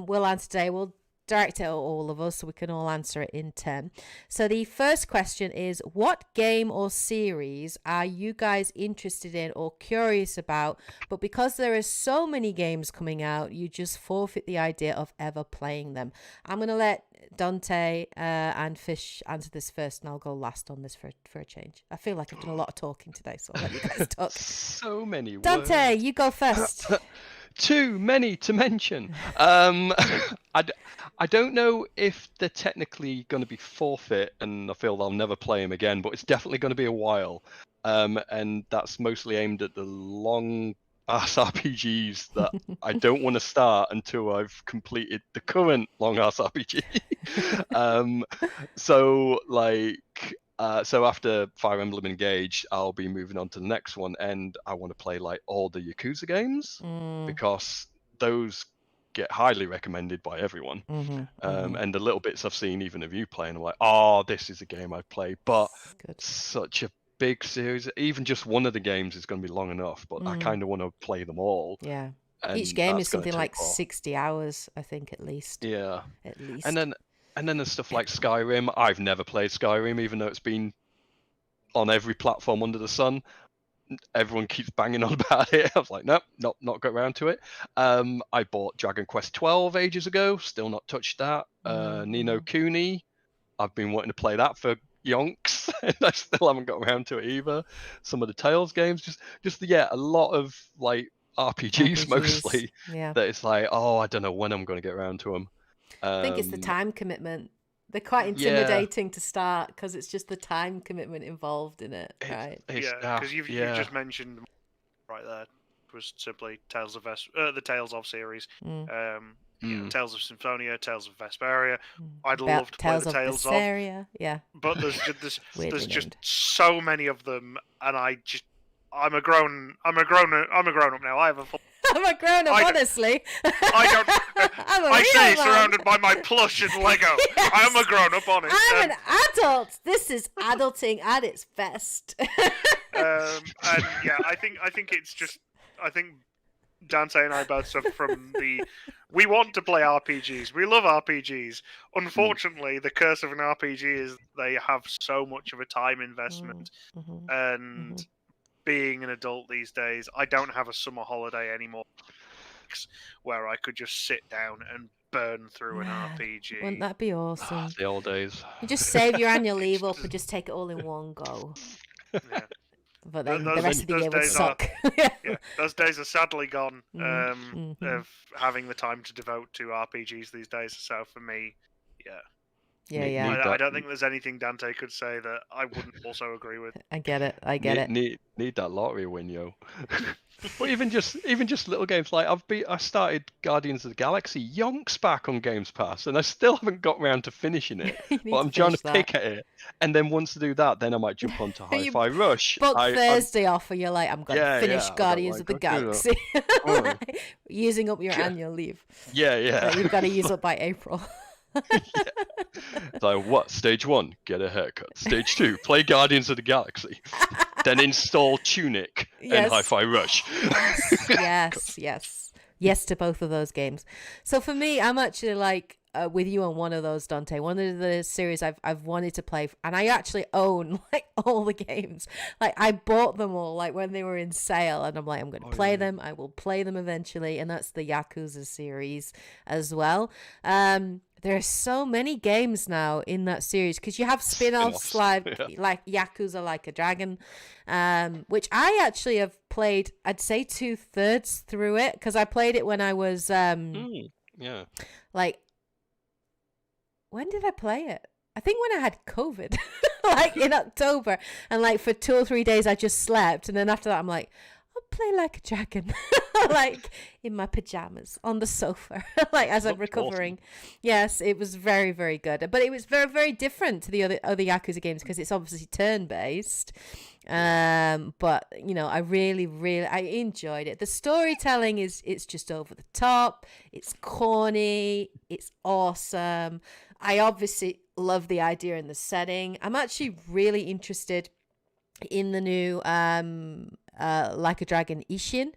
we'll answer today, we'll direct it at all of us so we can all answer it in turn. So the first question is, what game or series are you guys interested in or curious about, but because there are so many games coming out, you just forfeit the idea of ever playing them? I'm going to let Dante and Fish answer this first, and I'll go last on this for a change. I feel like I've done a lot of talking today, so I'll let you guys talk. So many Dante, words. you go first. Too many to mention. I don't know if they're technically going to be forfeit, and I feel I'll never play them again, but it's definitely going to be a while. And that's mostly aimed at the long ass RPGs that I don't want to start until I've completed the current long ass RPG. So after Fire Emblem Engage, I'll be moving on to the next one, and I want to play like all the Yakuza games because those get highly recommended by everyone. And the little bits I've seen even of you playing, I'm like, oh, this is a game I'd play. But such a big series, even just one of the games is going to be long enough, but I kind of want to play them all. Yeah. And each game is something like off. 60 hours, I think, at least. Yeah. At least. And then there's stuff like Skyrim. I've never played Skyrim, even though it's been on every platform under the sun. Everyone keeps banging on about it. I was like, nope, not got around to it. I bought Dragon Quest 12 ages ago. Still not touched that. Ni no Kuni. I've been wanting to play that for yonks, and I still haven't got around to it either. Some of the Tales games, just a lot of like RPGs. Mostly. Yeah. That it's like, oh, I don't know when I'm going to get around to them. I think it's the time commitment. They're quite intimidating to start because it's just the time commitment involved in it, right? Because you've just mentioned right there was simply the Tales of series. Tales of Symphonia, Tales of Vesperia. I'd love to play the Tales of Vesperia, yeah. But there's just so many of them, and I'm a grown up now. I have a full. I'm a grown up, honestly. I stay surrounded by my plush and Lego. Yes. I am a grown up, honest. I'm an adult. This is adulting at its best. And yeah, I think it's just. I think Dante and I both suffer from we want to play RPGs. We love RPGs. Unfortunately, the curse of an RPG is they have so much of a time investment, and being an adult these days, I don't have a summer holiday anymore where I could just sit down and burn through an RPG. Wouldn't that be awesome? The old days. You just save your annual leave up and just take it all in one go. Yeah. But then the rest of the year would suck. Those days are sadly gone, of having the time to devote to RPGs these days. So for me, Yeah, Need, yeah. need I that. don't think there's anything Dante could say that I wouldn't also agree with. I get it. I get need, it. need that lottery win, yo. But even just little games like I started Guardians of the Galaxy yonks back on Games Pass, and I still haven't got round to finishing it. You need But to I'm trying to finish that. pick at it, and then once I do that, then I might jump onto You Hi-Fi Rush. Book I'm, Thursday off, and you're like, I'm going to finish I don't Guardians like of the go through Galaxy. Oh. Like, using up your Yeah. annual leave yeah. that you've got to use up by April. So what? Stage 1, get a haircut. Stage 2, play Guardians of the Galaxy. Then install Tunic and Yes. Hi-Fi Rush. Yes to both of those games. So for me, I'm actually like with you on one of those, Dante. One of the series I've wanted to play, and I actually own like all the games. Like I bought them all like when they were in sale, and I'm like, I'm going to play them. I will play them eventually, and that's the Yakuza series as well. There are so many games now in that series because you have spin-offs like Yakuza Like a Dragon, which I actually have played, I'd say 2/3 through it because I played it when I was like, when did I play it? I think when I had COVID, like in October, and like for 2 or 3 days I just slept, and then after that I'm like, I'll play Like a Dragon, like in my pajamas on the sofa, like as I'm recovering. Awesome. Yes, it was very, very good, but it was very, very different to the other Yakuza games because it's obviously turn-based. But you know, I really I enjoyed it. The storytelling it's just over the top. It's corny. It's awesome. I obviously love the idea and the setting. I'm actually really interested in the new Like a Dragon Ishin,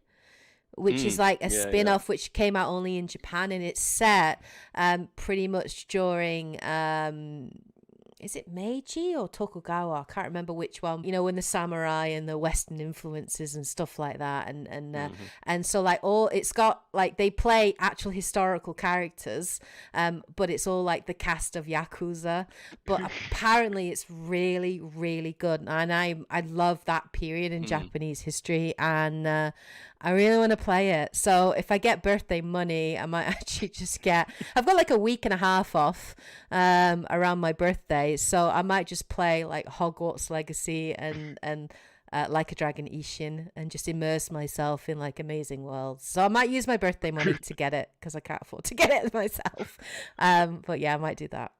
which is like a spin-off which came out only in Japan, and it's set pretty much during is it Meiji or Tokugawa? I can't remember which one. You know, when the samurai and the Western influences and stuff like that, and so like it's got like they play actual historical characters, but it's all like the cast of Yakuza. But apparently, it's really, really good, and I love that period in Japanese history, and I really want to play it. So if I get birthday money, I might actually just I've got like a week and a half off around my birthday. So I might just play like Hogwarts Legacy and Like a Dragon Ishin and just immerse myself in like amazing worlds. So I might use my birthday money to get it because I can't afford to get it myself. But yeah, I might do that.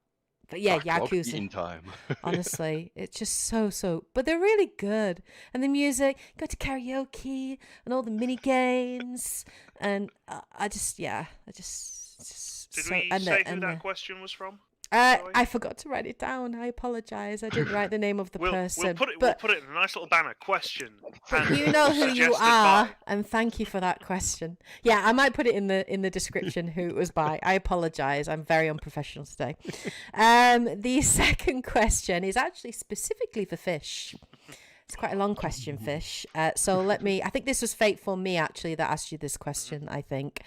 But yeah, Yakuza. Time. Honestly, it's just so. But they're really good, and the music. Go to karaoke and all the mini games, and I just. Did so, we say who that question was from? I forgot to write it down. I apologize. I didn't write the name of the person. We'll put it in a nice little banner. Question. You know who you are, and thank you for that question. Yeah, I might put it in the description who it was by. I apologize. I'm very unprofessional today. The second question is actually specifically for Fish. It's quite a long question, Fish. So I think this was Fate for Me actually that asked you this question. I think.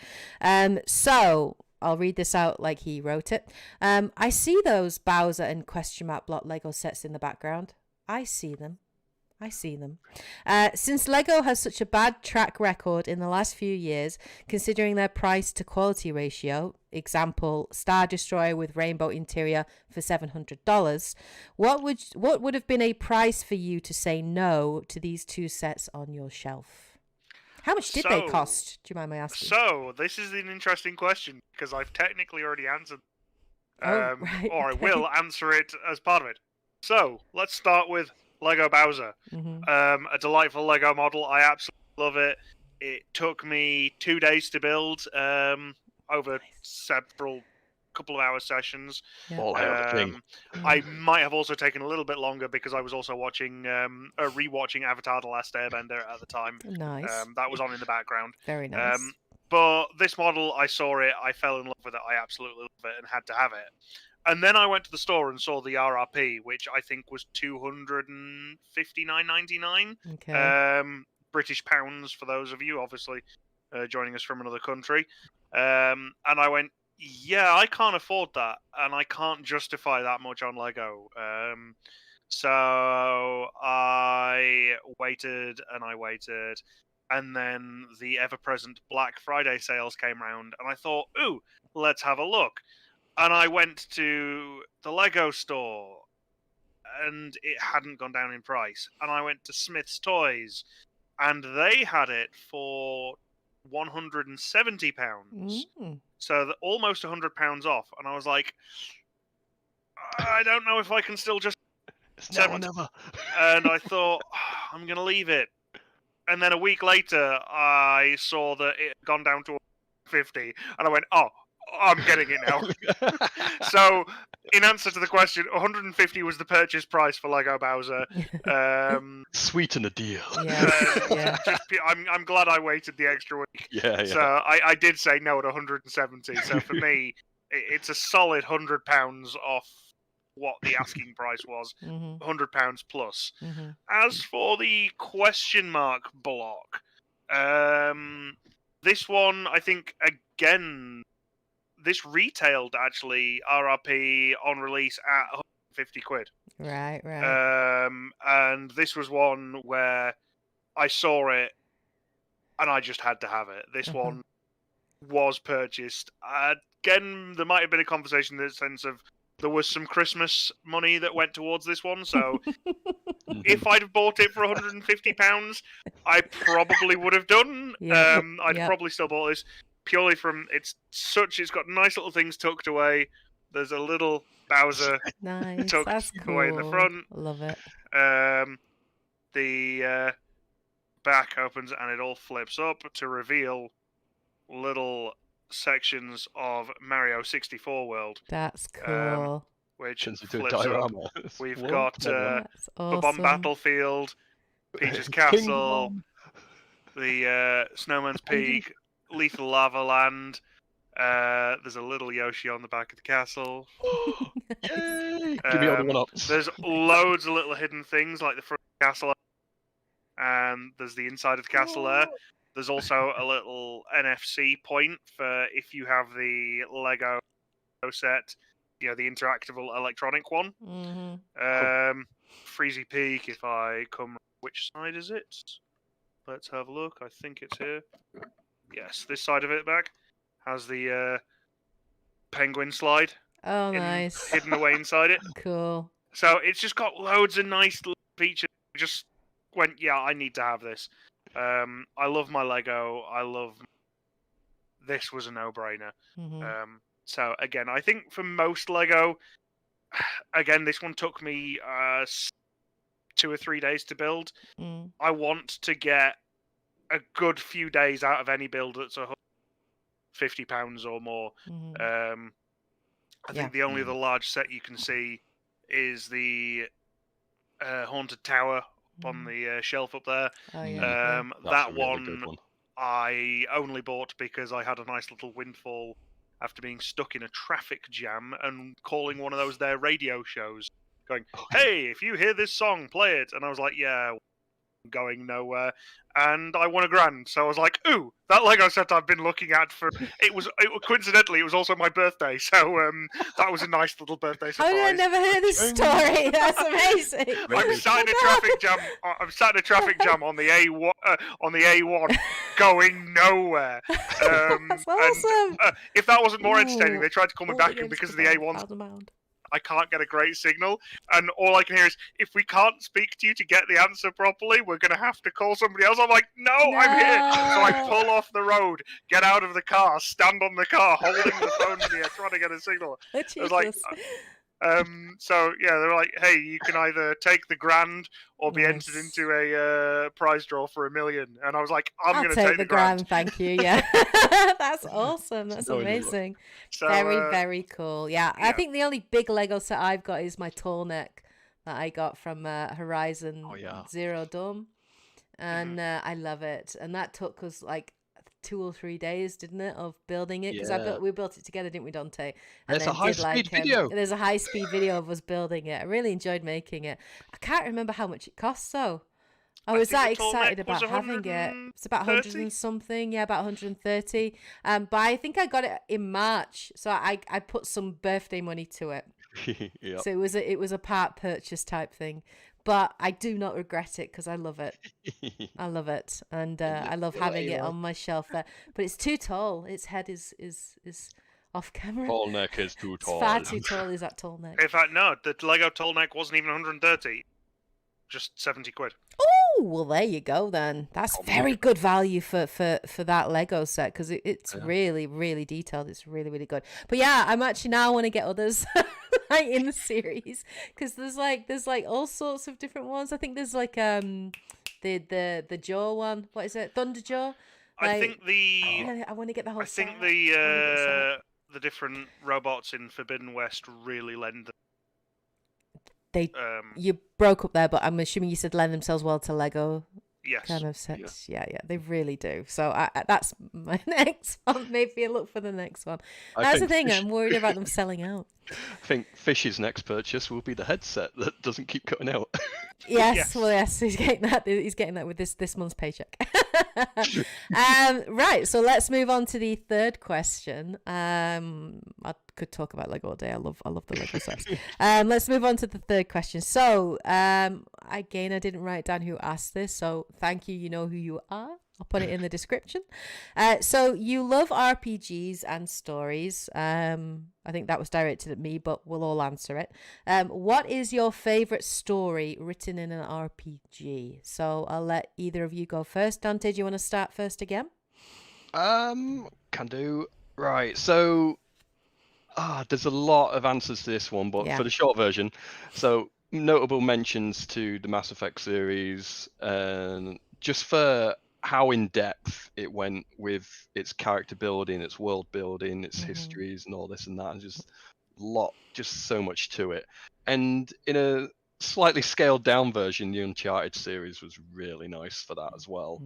So. I'll read this out like he wrote it. I see those Bowser and question mark block Lego sets in the background. I see them. Since Lego has such a bad track record in the last few years, considering their price to quality ratio, example, Star Destroyer with rainbow interior for $700, what would have been a price for you to say no to these two sets on your shelf? How much did they cost? Do you mind my asking? So, this is an interesting question, because I've technically already answered, right, or I will answer it as part of it. So, let's start with Lego Bowser. A delightful Lego model. I absolutely love it. It took me 2 days to build, over several couple of hour sessions. Yeah. I might have also taken a little bit longer because I was also rewatching Avatar: The Last Airbender at the time. Nice. That was on in the background. Very nice. But this model, I saw it, I fell in love with it, I absolutely love it and had to have it. And then I went to the store and saw the RRP, which I think was $259.99. Okay. British pounds for those of you, obviously, joining us from another country. And I went, yeah, I can't afford that, and I can't justify that much on Lego. So I waited, and then the ever-present Black Friday sales came round, and I thought, ooh, let's have a look. And I went to the Lego store, and it hadn't gone down in price. And I went to Smith's Toys, and they had it for £170. So almost £100 off. And I was like, I don't know if I can still just... It's never. And I thought, I'm going to leave it. And then a week later, I saw that it had gone down to 50, and I went, oh, I'm getting it now. So, in answer to the question, 150 was the purchase price for Lego Bowser. Sweeten a deal. Yeah. I'm glad I waited the extra week. Yeah. So I did say no at 170. So for me, it's a solid £100 off what the asking price was, £100 plus. As for the question mark block, this one, I think, again, this retailed actually RRP on release at £150. Right. And this was one where I saw it and I just had to have it. This one was purchased. Again, there might have been a conversation in the sense of there was some Christmas money that went towards this one, so if I'd have bought it for £150, I probably would have done. I'd probably still bought this purely from it's got nice little things tucked away. There's a little Bowser tucked away in the front. Love it. The back opens and it all flips up to reveal little sections of Mario 64 World. That's cool. Which Turns into a flips up. diorama. We've Whoa, got That's awesome. Bob-omb Battlefield, Peach's Castle, the Snowman's Peak, Lethal Lava Land. There's a little Yoshi on the back of the castle. Yay! Give me all the one-ups. There's loads of little hidden things like the front of the castle, and there's the inside of the castle there. There's also a little NFC point for if you have the Lego set, the interactive electronic one. Freezy Peak, if I come... Which side is it? Let's have a look. I think it's here. Yes, this side of it back has the penguin slide. Oh, nice. Hidden away inside it. Cool. So it's just got loads of nice little features. I just went, yeah, I need to have this. I love my Lego. This was a no-brainer. So again, I think for most Lego, again, this one took me 2 or 3 days to build. I want to get a good few days out of any build that's £150 or more. I think the only other large set you can see is the Haunted Tower up on the shelf up there. That one I only bought because I had a nice little windfall after being stuck in a traffic jam and calling one of those their radio shows, going, "Hey, if you hear this song, play it." And I was like, "Yeah, going nowhere." And I won £1,000, so I was like, "Ooh, that Lego set I've been looking at for." Coincidentally, it was also my birthday, so that was a nice little birthday surprise. Oh, I never heard this story. That's amazing. I'm sat in a traffic jam. I'm sat in a traffic jam on the A1, going nowhere. That's awesome. And, if that wasn't more entertaining, they tried to call me back, and because of the A1, I can't get a great signal, and all I can hear is, if we can't speak to you to get the answer properly, we're going to have to call somebody else. I'm like, no, I'm here. So I pull off the road, get out of the car, stand on the car, holding the phone in the air, trying to get a signal. I was like, so yeah, they're like, hey, you can either take the £1,000 or be entered into a prize draw for $1 million. And I was like, I'm going to take the £1,000. Thank you. Yeah, that's awesome. That's amazing. So, very cool. Yeah, I think the only big Lego set I've got is my tall neck that I got from Horizon Zero Dawn, and I love it. And that took us like 2 or 3 days, didn't it, of building it? Because we built it together, didn't we, Dante? And there's a high-speed video. There's a high-speed video of us building it. I really enjoyed making it. I can't remember how much it cost, though. I was that excited about having it. It's about 100 and something. Yeah, about 130. But I think I got it in March, so I put some birthday money to it. Yep. So it was a part purchase type thing. But I do not regret it because I love it. I love it, and I love having it on my shelf there. But it's too tall. Its head is off camera. Tall neck is too It's tall. far too tall. Is that tall neck? In fact, no, the Lego tall neck wasn't even 130, just 70 quid. Oh, well, there you go then. That's Probably. very good value for that Lego set because it's Yeah. really, really detailed. It's really, really good. But yeah, I'm actually now want to get others like in the series because there's like all sorts of different ones. I think there's like the jaw one. What is it? Thunder jaw. I think I want to get the whole. I think set. I wanna get a set. the different robots in Forbidden West really lend. You broke up there, but I'm assuming you said lend themselves well to Lego Yes. kind of sets. Yeah, they really do. So that's my next one. Maybe a look for the next one. That's the thing. I'm worried about them selling out. I think Fish's next purchase will be the headset that doesn't keep cutting out. Yes, well, yes, he's getting that. He's getting that with this month's paycheck. Right, so let's move on to the third question. I could talk about Lego all day. I love the Lego sets. Let's move on to the third question. So, again, I didn't write down who asked this, so thank you. You know who you are. I'll put it in the description. So you love RPGs and stories. I think that was directed at me, but we'll all answer it. What is your favorite story written in an RPG? So I'll let either of you go first. Dante, do you want to start first again? Can do. Right. So, there's a lot of answers to this one, but Yeah. for the short version, so notable mentions to the Mass Effect series, and just for how in depth it went with its character building, its world building, its histories, and all this and that, and just so much to it. And in a slightly scaled down version, the Uncharted series was really nice for that as well.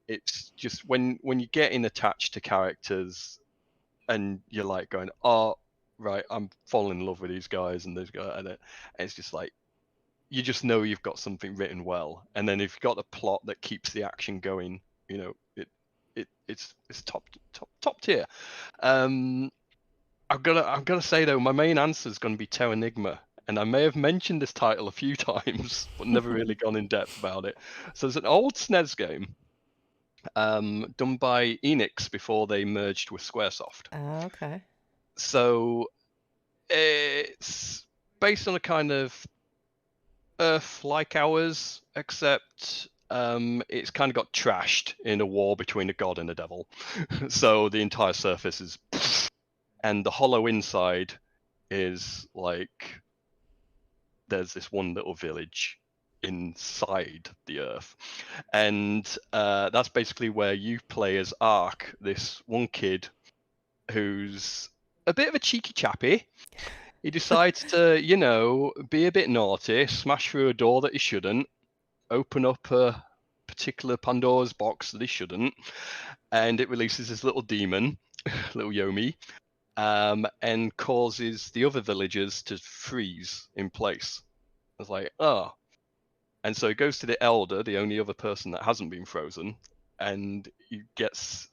It's just when you're getting attached to characters and you're like going, oh right, I'm falling in love with these guys and this guy, and it's just like, you just know you've got something written well, and then if you've got the plot that keeps the action going, you know, it's top tier. I've got to say though, my main answer is going to be Terra Enigma, and I may have mentioned this title a few times, but never really gone in depth about it. So it's an old SNES game, done by Enix before they merged with SquareSoft. Oh, okay. So it's based on a kind of Earth like ours, except it's kind of got trashed in a war between a god and a devil. So the entire surface is, and the hollow inside is like, there's this one little village inside the Earth, and that's basically where you play as Ark, this one kid who's a bit of a cheeky chappy. He decides to, be a bit naughty, smash through a door that he shouldn't, open up a particular Pandora's box that he shouldn't, and it releases this little demon, little Yomi, and causes the other villagers to freeze in place. I was like, oh. And so he goes to the Elder, the only other person that hasn't been frozen, and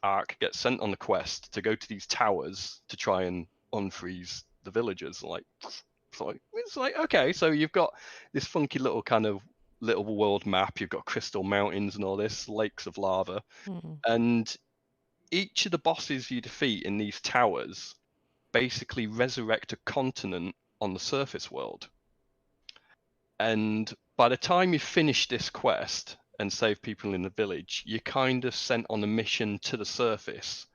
Ark gets sent on the quest to go to these towers to try and unfreeze the villagers. It's like, okay, so you've got this funky little kind of little world map, you've got crystal mountains and all this, lakes of lava, and each of the bosses you defeat in these towers basically resurrect a continent on the surface world. And by the time you finish this quest and save people in the village, you're kind of sent on a mission to the surface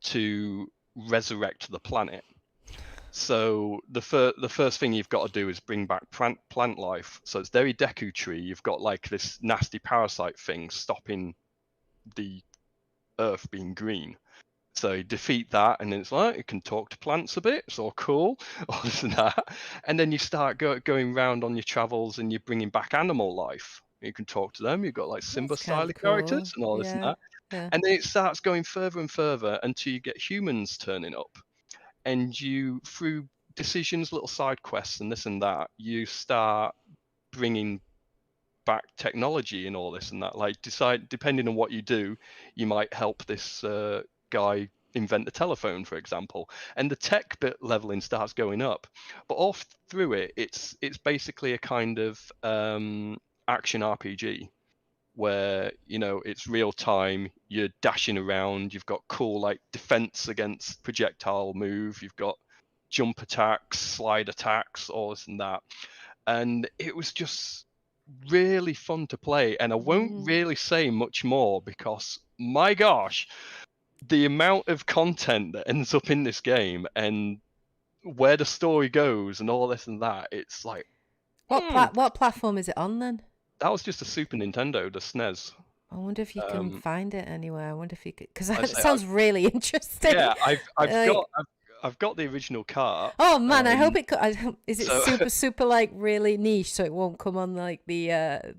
to resurrect the planet. So the first thing you've got to do is bring back plant life. So it's very Deku Tree. You've got like this nasty parasite thing stopping the Earth being green. So you defeat that, and it's like, you can talk to plants a bit. It's all cool, all this and that. And then you start going around on your travels, and you're bringing back animal life. You can talk to them. You've got like Simba-style characters and all this and that. Yeah. And then it starts going further and further until you get humans turning up. And you, through decisions, little side quests and this and that, you start bringing back technology and all this and that. Like, depending on what you do, you might help this guy invent the telephone, for example. And the tech bit leveling starts going up. But all through it, it's basically a kind of action RPG. where it's real time. You're dashing around. You've got cool like defense against projectile move. You've got jump attacks, slide attacks, all this and that. And it was just really fun to play. And I won't really say much more because, my gosh, the amount of content that ends up in this game and where the story goes and all this and that, it's like... What platform is it on then? That was just a Super Nintendo, the SNES. I wonder if you can find it anywhere. I wonder if you could, because that I'd say sounds really interesting. Yeah, I've got the original cart. Oh man, I hope it. Is it super like really niche, so it won't come on like the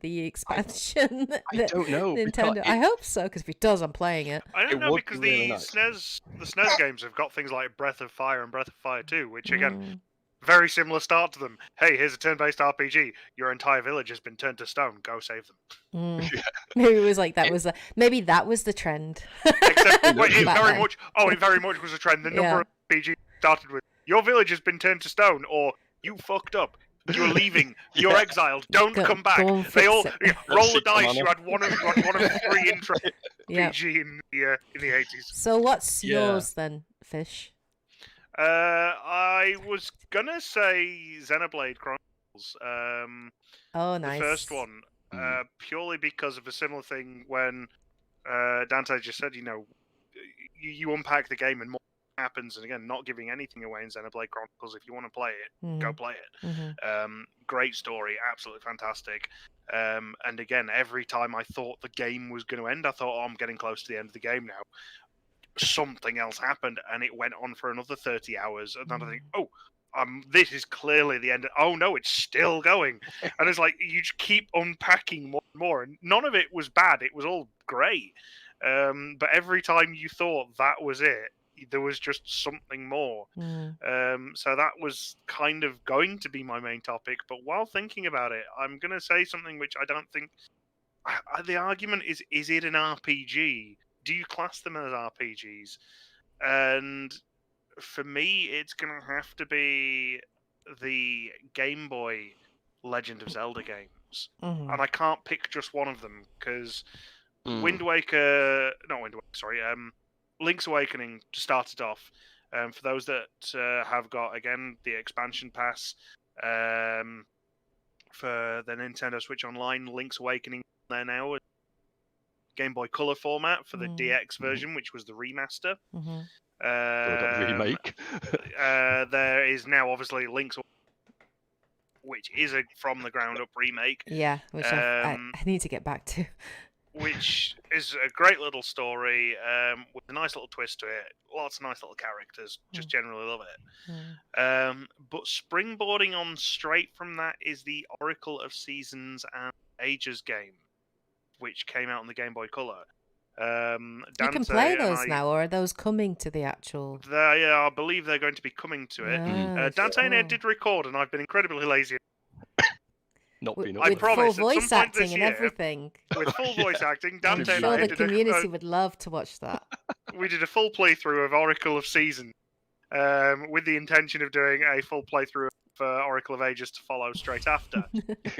expansion? I don't know. Nintendo. I hope so, because if it does, I'm playing it. I don't know because really the nice. SNES games have got things like Breath of Fire and Breath of Fire 2, which again, very similar start to them. Hey, here's a turn-based RPG. Your entire village has been turned to stone. Go save them. Maybe it was like that was maybe that was the trend. Except it very much was a trend. The number of RPGs started with your village has been turned to stone, or you fucked up. You're leaving. You're exiled. Don't come back. They all roll the dice. You had one of 3 intro RPG in the 80s. So what's yours then, Fish? I was gonna say Xenoblade Chronicles. Oh, nice. The first one, purely because of a similar thing when Dante just said, you unpack the game and more happens, and again, not giving anything away in Xenoblade Chronicles. If you want to play it, go play it. Great story, absolutely fantastic. And again, every time I thought the game was going to end, I thought, I'm getting close to the end of the game now. Something else happened, and it went on for another 30 hours. And then I think, this is clearly the end. Oh no, it's still going. And it's like you just keep unpacking more and more. And none of it was bad. It was all great. But every time you thought that was it, there was just something more. So that was kind of going to be my main topic. But while thinking about it, I'm going to say something which I don't think... The argument is it an RPG? Do you class them as RPGs? And for me, it's going to have to be the Game Boy Legend of Zelda games. And I can't pick just one of them, because Link's Awakening started off. For those that have got, again, the expansion pass for the Nintendo Switch Online, Link's Awakening there now. Game Boy Color format for the DX version, which was the remaster. Remake. There is now obviously Link's, which is a from the ground up remake. Yeah, which I need to get back to. Which is a great little story with a nice little twist to it. Lots of nice little characters. Just generally love it. But springboarding on straight from that is the Oracle of Seasons and Ages game, which came out on the Game Boy Color. You can play those now, or are those coming to the actual... I believe they're going to be coming to it. Dante and Ed did record, and I've been incredibly lazy. With full voice acting and everything. With full voice acting, Dante and I the community would love to watch that. We did a full playthrough of Oracle of Seasons, with the intention of doing a full playthrough for Oracle of Ages to follow straight after.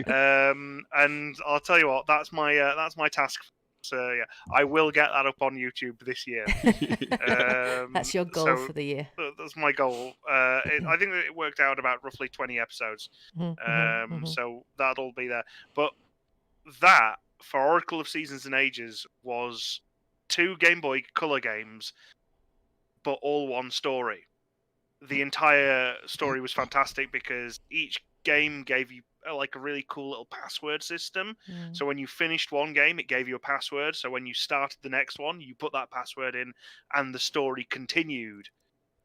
And I'll tell you what, that's my task. So yeah, I will get that up on YouTube this year. That's your goal for the year. That's my goal. I think that it worked out about roughly 20 episodes. So that'll be there. But that, for Oracle of Seasons and Ages, was 2 Game Boy Color games, but all one story. The entire story was fantastic because each game gave you like a really cool little password system. So when you finished one game, it gave you a password. So when you started the next one, you put that password in and the story continued.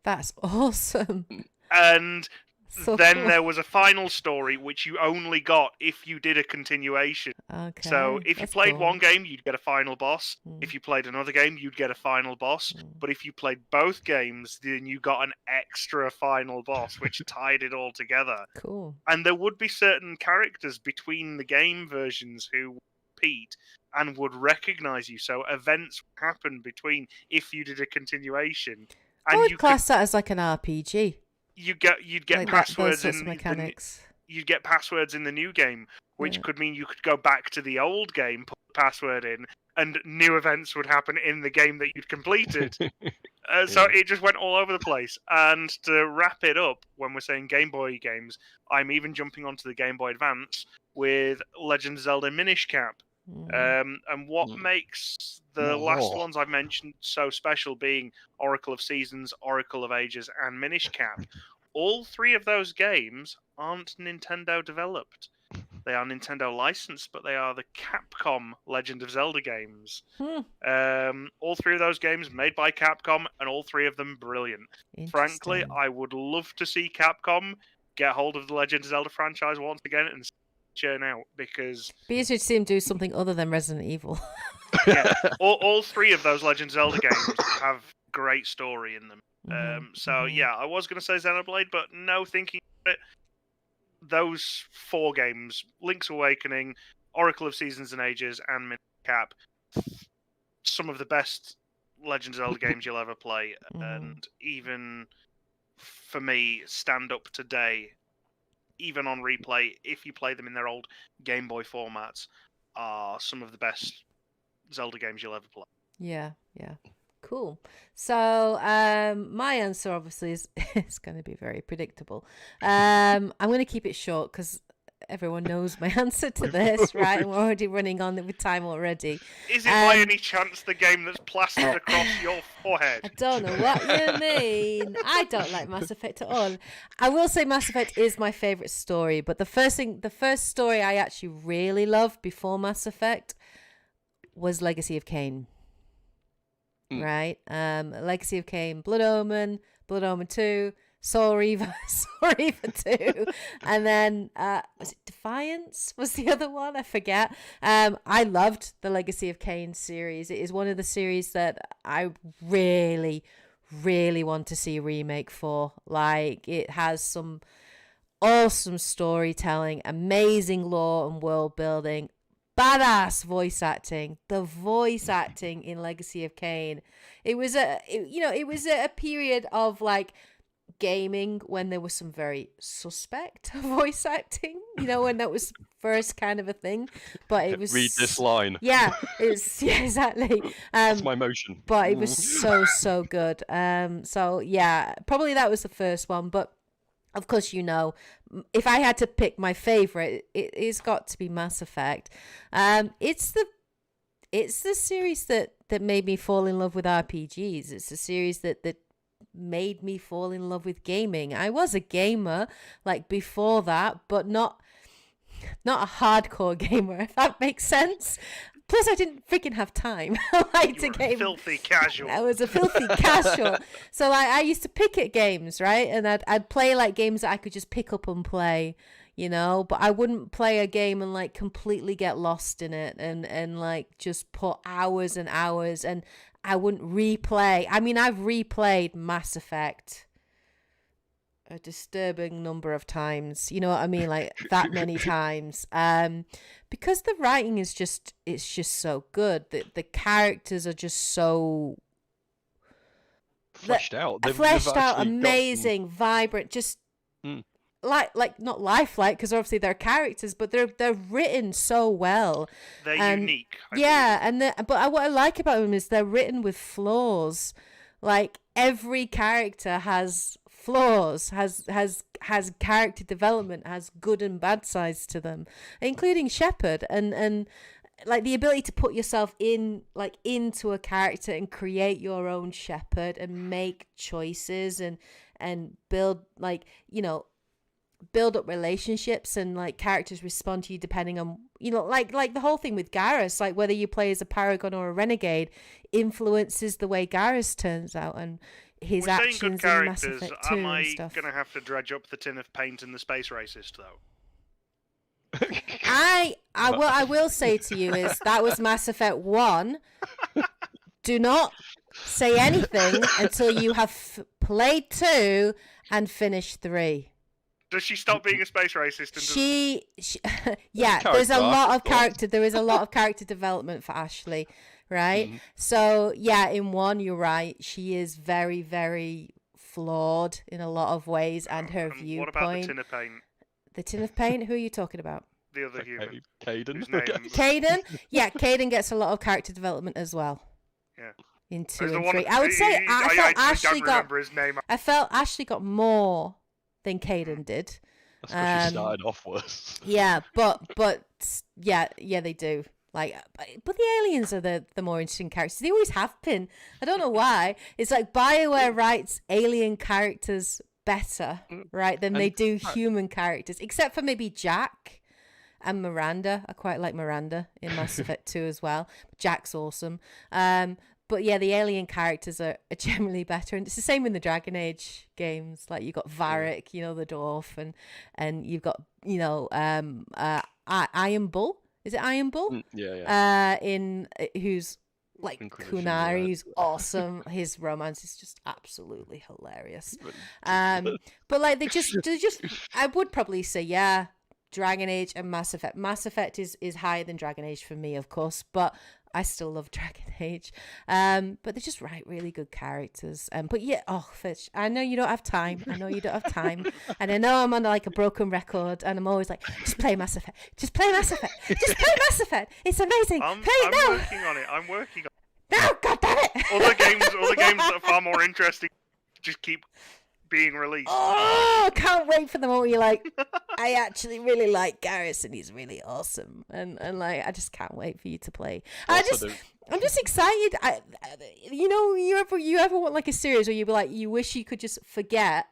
That's awesome. And So then cool. there was a final story which you only got if you did a continuation. Okay, So if you that's played cool. one game, you'd get a final boss. If you played another game, you'd get a final boss. But if you played both games, then you got an extra final boss, which tied it all together. Cool. And there would be certain characters between the game versions who would repeat and would recognize you. So events happen between if you did a continuation. I And would you class that as like an RPG. you'd get Like those passwords sorts of in mechanics. you'd get passwords in the new game, which could mean you could go back to the old game, put the password in, and new events would happen in the game that you'd completed. So it just went all over the place. And to wrap it up, when we're saying Game Boy games, I'm even jumping onto the Game Boy Advance with Legend of Zelda Minish Cap. And what makes the last ones I've mentioned so special being Oracle of Seasons, Oracle of Ages, and Minish Cap, all three of those games aren't Nintendo developed. They are Nintendo licensed, but they are the Capcom Legend of Zelda games. All three of those games made by Capcom, and all three of them brilliant. Frankly, I would love to see Capcom get hold of the Legend of Zelda franchise once again and churn out, because you should see him do something other than Resident Evil. all three of those Legend of Zelda games have great story in them. I was going to say Xenoblade, but no, thinking of it, those four games, Link's Awakening, Oracle of Seasons and Ages, and Minish Cap, some of the best Legend of Zelda games you'll ever play, and even for me, stand up today, even on replay, if you play them in their old Game Boy formats, are some of the best Zelda games you'll ever play. Yeah. Cool. So my answer obviously is it's going to be very predictable. I'm going to keep it short because everyone knows my answer to this, right? And we're already running on with time already. Is it by any chance the game that's plastered across your forehead? I don't know what you mean. I don't like Mass Effect at all. I will say Mass Effect is my favourite story, but the first story I actually really loved before Mass Effect was Legacy of Kain. Right? Legacy of Kain, Blood Omen 2, Soul Reaver 2, and then was it Defiance was the other one? I forget. I loved the Legacy of Kain series. It is one of the series that I really, really want to see a remake for. Like, it has some awesome storytelling, amazing lore and world building, badass voice acting. The voice acting in Legacy of Kain. It was a period of like gaming when there was some very suspect voice acting, when that was first kind of a thing, but it was read this line. Exactly. That's my motion. But it was so good. Probably that was the first one, but of course, if I had to pick my favorite, it's got to be Mass Effect. It's the series that made me fall in love with RPGs. It's a series that made me fall in love with gaming. I was a gamer like before that, but not a hardcore gamer, if that makes sense. Plus, I didn't freaking have time to game. Filthy casual. I was a filthy casual. So I used to pick at games, right? And I'd play like games that I could just pick up and play, but I wouldn't play a game and like completely get lost in it and like just put hours and hours, and I wouldn't replay. I mean, I've replayed Mass Effect a disturbing number of times, you know what I mean, like that many times, because the writing is just so good. The characters are just so fleshed out. They've amazing, vibrant, just like not lifelike, because obviously they're characters, but they're written so well. They're unique. But what I like about them is they're written with flaws. Like every character has flaws, has character development, has good and bad sides to them, including Shepard, and like the ability to put yourself into a character and create your own Shepard and make choices and build build up relationships, and like characters respond to you depending on like the whole thing with Garrus, like whether you play as a Paragon or a Renegade influences the way Garrus turns out and his actions in Mass Effect 2 am I stuff. Gonna have to dredge up the tin of paint and the space racist though? What I will say to you is that was Mass Effect 1. Do not say anything until you have played 2 and finished 3. Does she stop being a space racist? And there's a lot of character. There is a lot of character development for Ashley, right? Mm-hmm. So in 1, you're right. She is very, very flawed in a lot of ways, and her viewpoint. What about the tin of paint? The Tin of Pain? Who are you talking about? The other human. Caden. Whose name was- Caden? Yeah, Caden gets a lot of character development as well. Yeah. In 2 There's the and one- 3. I would say I felt actually Ashley don't got. remember his name. I felt Ashley got more than Caden did. That's because she started off worse. Yeah, but yeah, they do. Like, but the aliens are the more interesting characters. They always have been. I don't know why. It's like BioWare writes alien characters better, right, than they do human characters, except for maybe Jack and Miranda. I quite like Miranda in Mass Effect 2 as well. Jack's awesome. But yeah, the alien characters are generally better, and it's the same in the Dragon Age games. Like you got Varric, you know, the dwarf, and you've got Iron Bull. Is it Iron Bull? Yeah. Who's like Inquisition, Kunari, yeah. who's awesome. His romance is just absolutely hilarious. But like they just I would probably say yeah, Dragon Age and Mass Effect. Mass Effect is higher than Dragon Age for me, of course, but I still love Dragon Age. But they just write really good characters. But yeah, Fitch, I know you don't have time. And I know I'm on like a broken record, and I'm always like, just play Mass Effect. Just play Mass Effect. Just play Mass Effect. It's amazing. I'm Play it now. working on it. I'm working on No, God damn it. other games that are far more interesting. Just keep being released. Oh, can't wait for the moment you're like, I actually really like Garrus and he's really awesome, and like I just can't wait for you to play. I'm just excited. You ever want like a series where you be like, you wish you could just forget,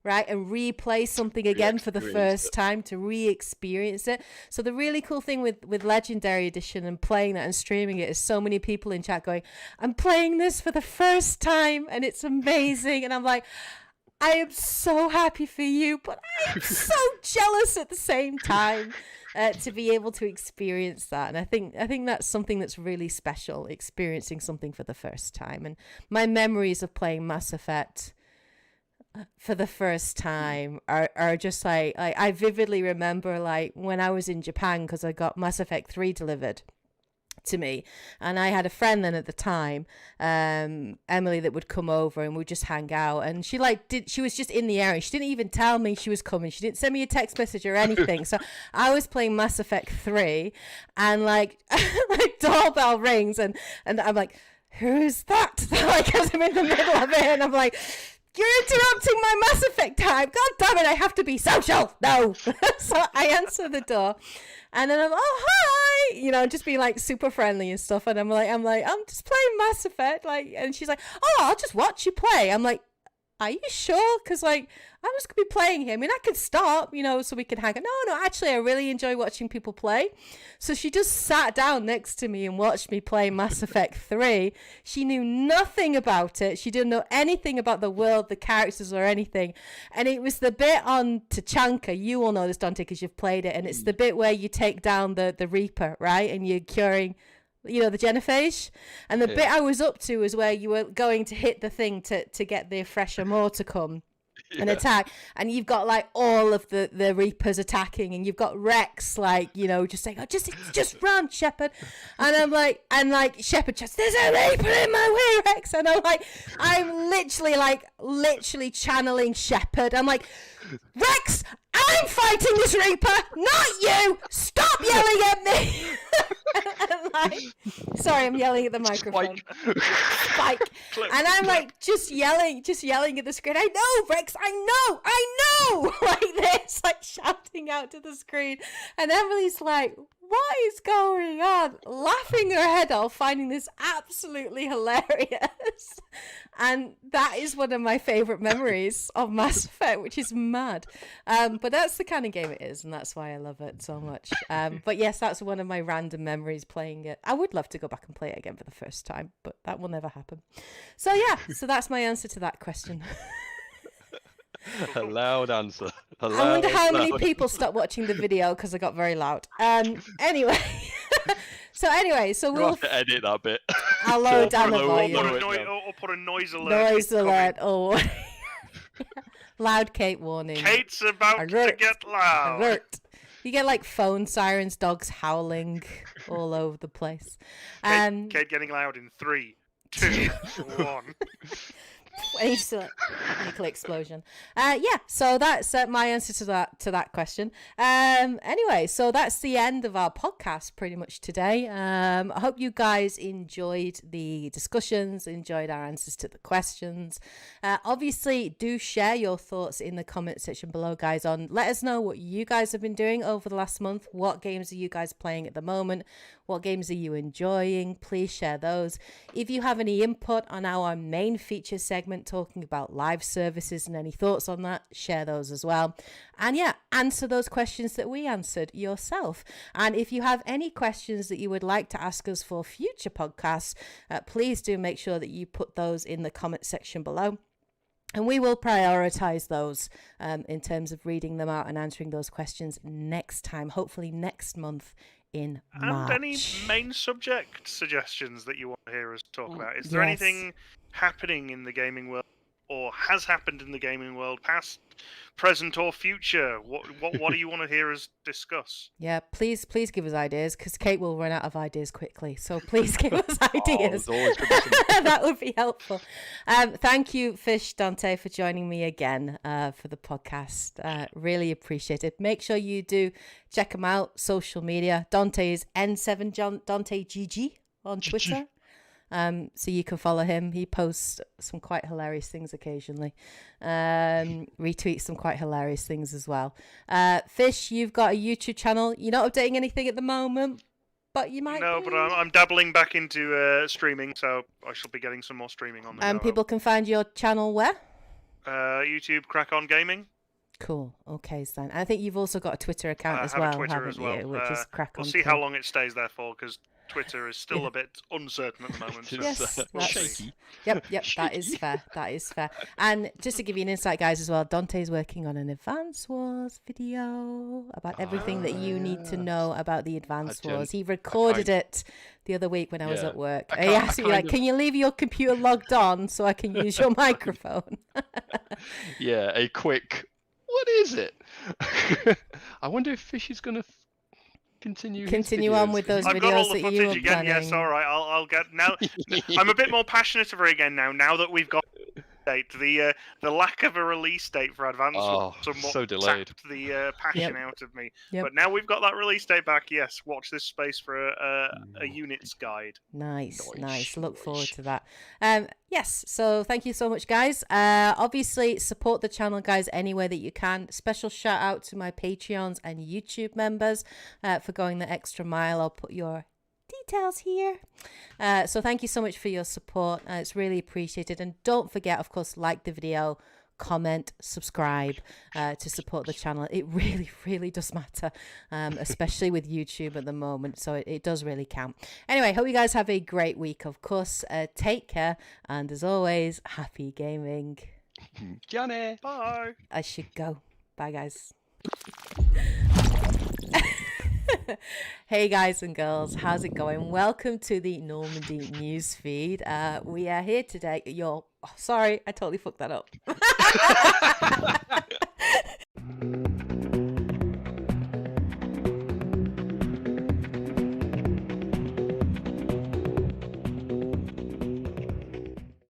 right, and replay something again for the first time to re-experience it. So the really cool thing with Legendary Edition and playing that and streaming it is so many people in chat going, I'm playing this for the first time and it's amazing, and I'm like, I am so happy for you, but I am so jealous at the same time to be able to experience that. And I think that's something that's really special, experiencing something for the first time. And my memories of playing Mass Effect for the first time are just like I vividly remember like when I was in Japan, because I got Mass Effect 3 delivered to me, and I had a friend then at the time, Emily, that would come over and we'd just hang out, and she was just in the area. She didn't even tell me she was coming. She didn't send me a text message or anything. So I was playing Mass Effect 3 and like doorbell rings and I'm like, who's that? Like, as I'm in the middle of it and I'm like, you're interrupting my Mass Effect time. God damn it, I have to be social. No. So I answer the door and then I'm, oh, hi. You know, just being like super friendly and stuff. And I'm just playing Mass Effect. Like, and she's like, oh, I'll just watch you play. I'm like, are you sure? Because like, I'm just going to be playing here. I mean, I could stop, you know, so we could hang out. No, actually, I really enjoy watching people play. So she just sat down next to me and watched me play Mass Effect 3. She knew nothing about it. She didn't know anything about the world, the characters, or anything. And it was the bit on Tachanka. You all know this, Dante, because you've played it. And it's the bit where you take down the Reaper, right? And you're curing, you know, the genophage. And the bit I was up to is where you were going to hit the thing to get the Fresher More to come and attack, and you've got like all of the Reapers attacking, and you've got Rex like, you know, just saying, oh, just run, Shepard. And I'm like, Shepard just, there's a Reaper in my way, Rex. And I'm literally channeling Shepard. I'm like, Rex, I'm fighting this Reaper, not you. Stop yelling at me. And like, sorry, I'm yelling at the microphone. Spike. And I'm like just yelling at the screen. I know, Rex, I know. Like this, like shouting out to the screen. And Emily's like, what is going on? Laughing her head off, finding this absolutely hilarious. And that is one of my favorite memories of Mass Effect, which is mad. But that's the kind of game it is, and that's why I love it so much. But yes, that's one of my random memories playing it. I would love to go back and play it again for the first time, but that will never happen. So yeah, so that's my answer to that question. A loud answer. I wonder how many people stopped watching the video because I got very loud. Anyway, so we'll have to edit that bit. I'll lower down the volume. Or put a noise alert. Noise alert. Oh, loud Kate warning. Kate's about to get loud. Alert. You get like phone sirens, dogs howling all over the place. Kate getting loud in 3, 2, 1. Nuclear explosion. So that's my answer to that question. Anyway, so that's the end of our podcast pretty much today. I hope you guys enjoyed the discussions, enjoyed our answers to the questions. Obviously, do share your thoughts in the comment section below, guys. Let us know what you guys have been doing over the last month. What games are you guys playing at the moment? What games are you enjoying? Please share those. If you have any input on our main feature segment talking about live services and any thoughts on that, share those as well. And answer those questions that we answered yourself. And if you have any questions that you would like to ask us for future podcasts, please do make sure that you put those in the comment section below. And we will prioritize those in terms of reading them out and answering those questions next time, hopefully next month in March. And any main subject suggestions that you want to hear us talk about? Is there anything happening in the gaming world, or has happened in the gaming world, past, present, or future? What do you want to hear us discuss? Yeah, please give us ideas, because Kate will run out of ideas quickly. So please give us ideas. That would be helpful. Thank you, Fish Dante, for joining me again for the podcast. Really appreciate it. Make sure you do check him out. Social media. Dante is N7 Dante GG on Twitter. So you can follow him. He posts some quite hilarious things occasionally. Retweets some quite hilarious things as well. Fish, you've got a YouTube channel. You're not updating anything at the moment, but you might. No, but I'm dabbling back into streaming, so I shall be getting some more streaming on the go. People can find your channel where? YouTube, Crack On Gaming. Cool. Okay, then. I think you've also got a Twitter account as well, haven't you? Which is Crack On. We'll see how long it stays there for, because Twitter is still a bit uncertain at the moment. Yes, we'll see. Yep, that is fair. That is fair. And just to give you an insight, guys, as well, Dante's working on an Advance Wars video about everything that you need to know about the Advance Wars. He recorded it the other week when I was at work. He asked me, like, can you leave your computer logged on so I can use your microphone? A quick, what is it? I wonder if Fish is going to continue on with those I've videos got all the that you footage were again. planning. Yes, all right. I'll get now. I'm a bit more passionate over it again now. Now that we've got date, the lack of a release date for Advance somewhat so delayed. tapped the passion out of me. Yep. But now we've got that release date back. Yes, watch this space for a units guide. Nice. Look forward to that. Yes, so thank you so much, guys. Obviously, support the channel, guys, any way that you can. Special shout out to my Patreons and YouTube members for going the extra mile. I'll put your details here. So thank you so much for your support. It's really appreciated. And don't forget, of course, like the video, comment, subscribe to support the channel. It really, really does matter, especially with YouTube at the moment. So it does really count. Anyway, hope you guys have a great week, of course. Take care. And as always, happy gaming. Johnny. Bye. I should go. Bye, guys. Hey guys and girls, how's it going? Welcome to the Normandy newsfeed. We are here today. Sorry, I totally fucked that up.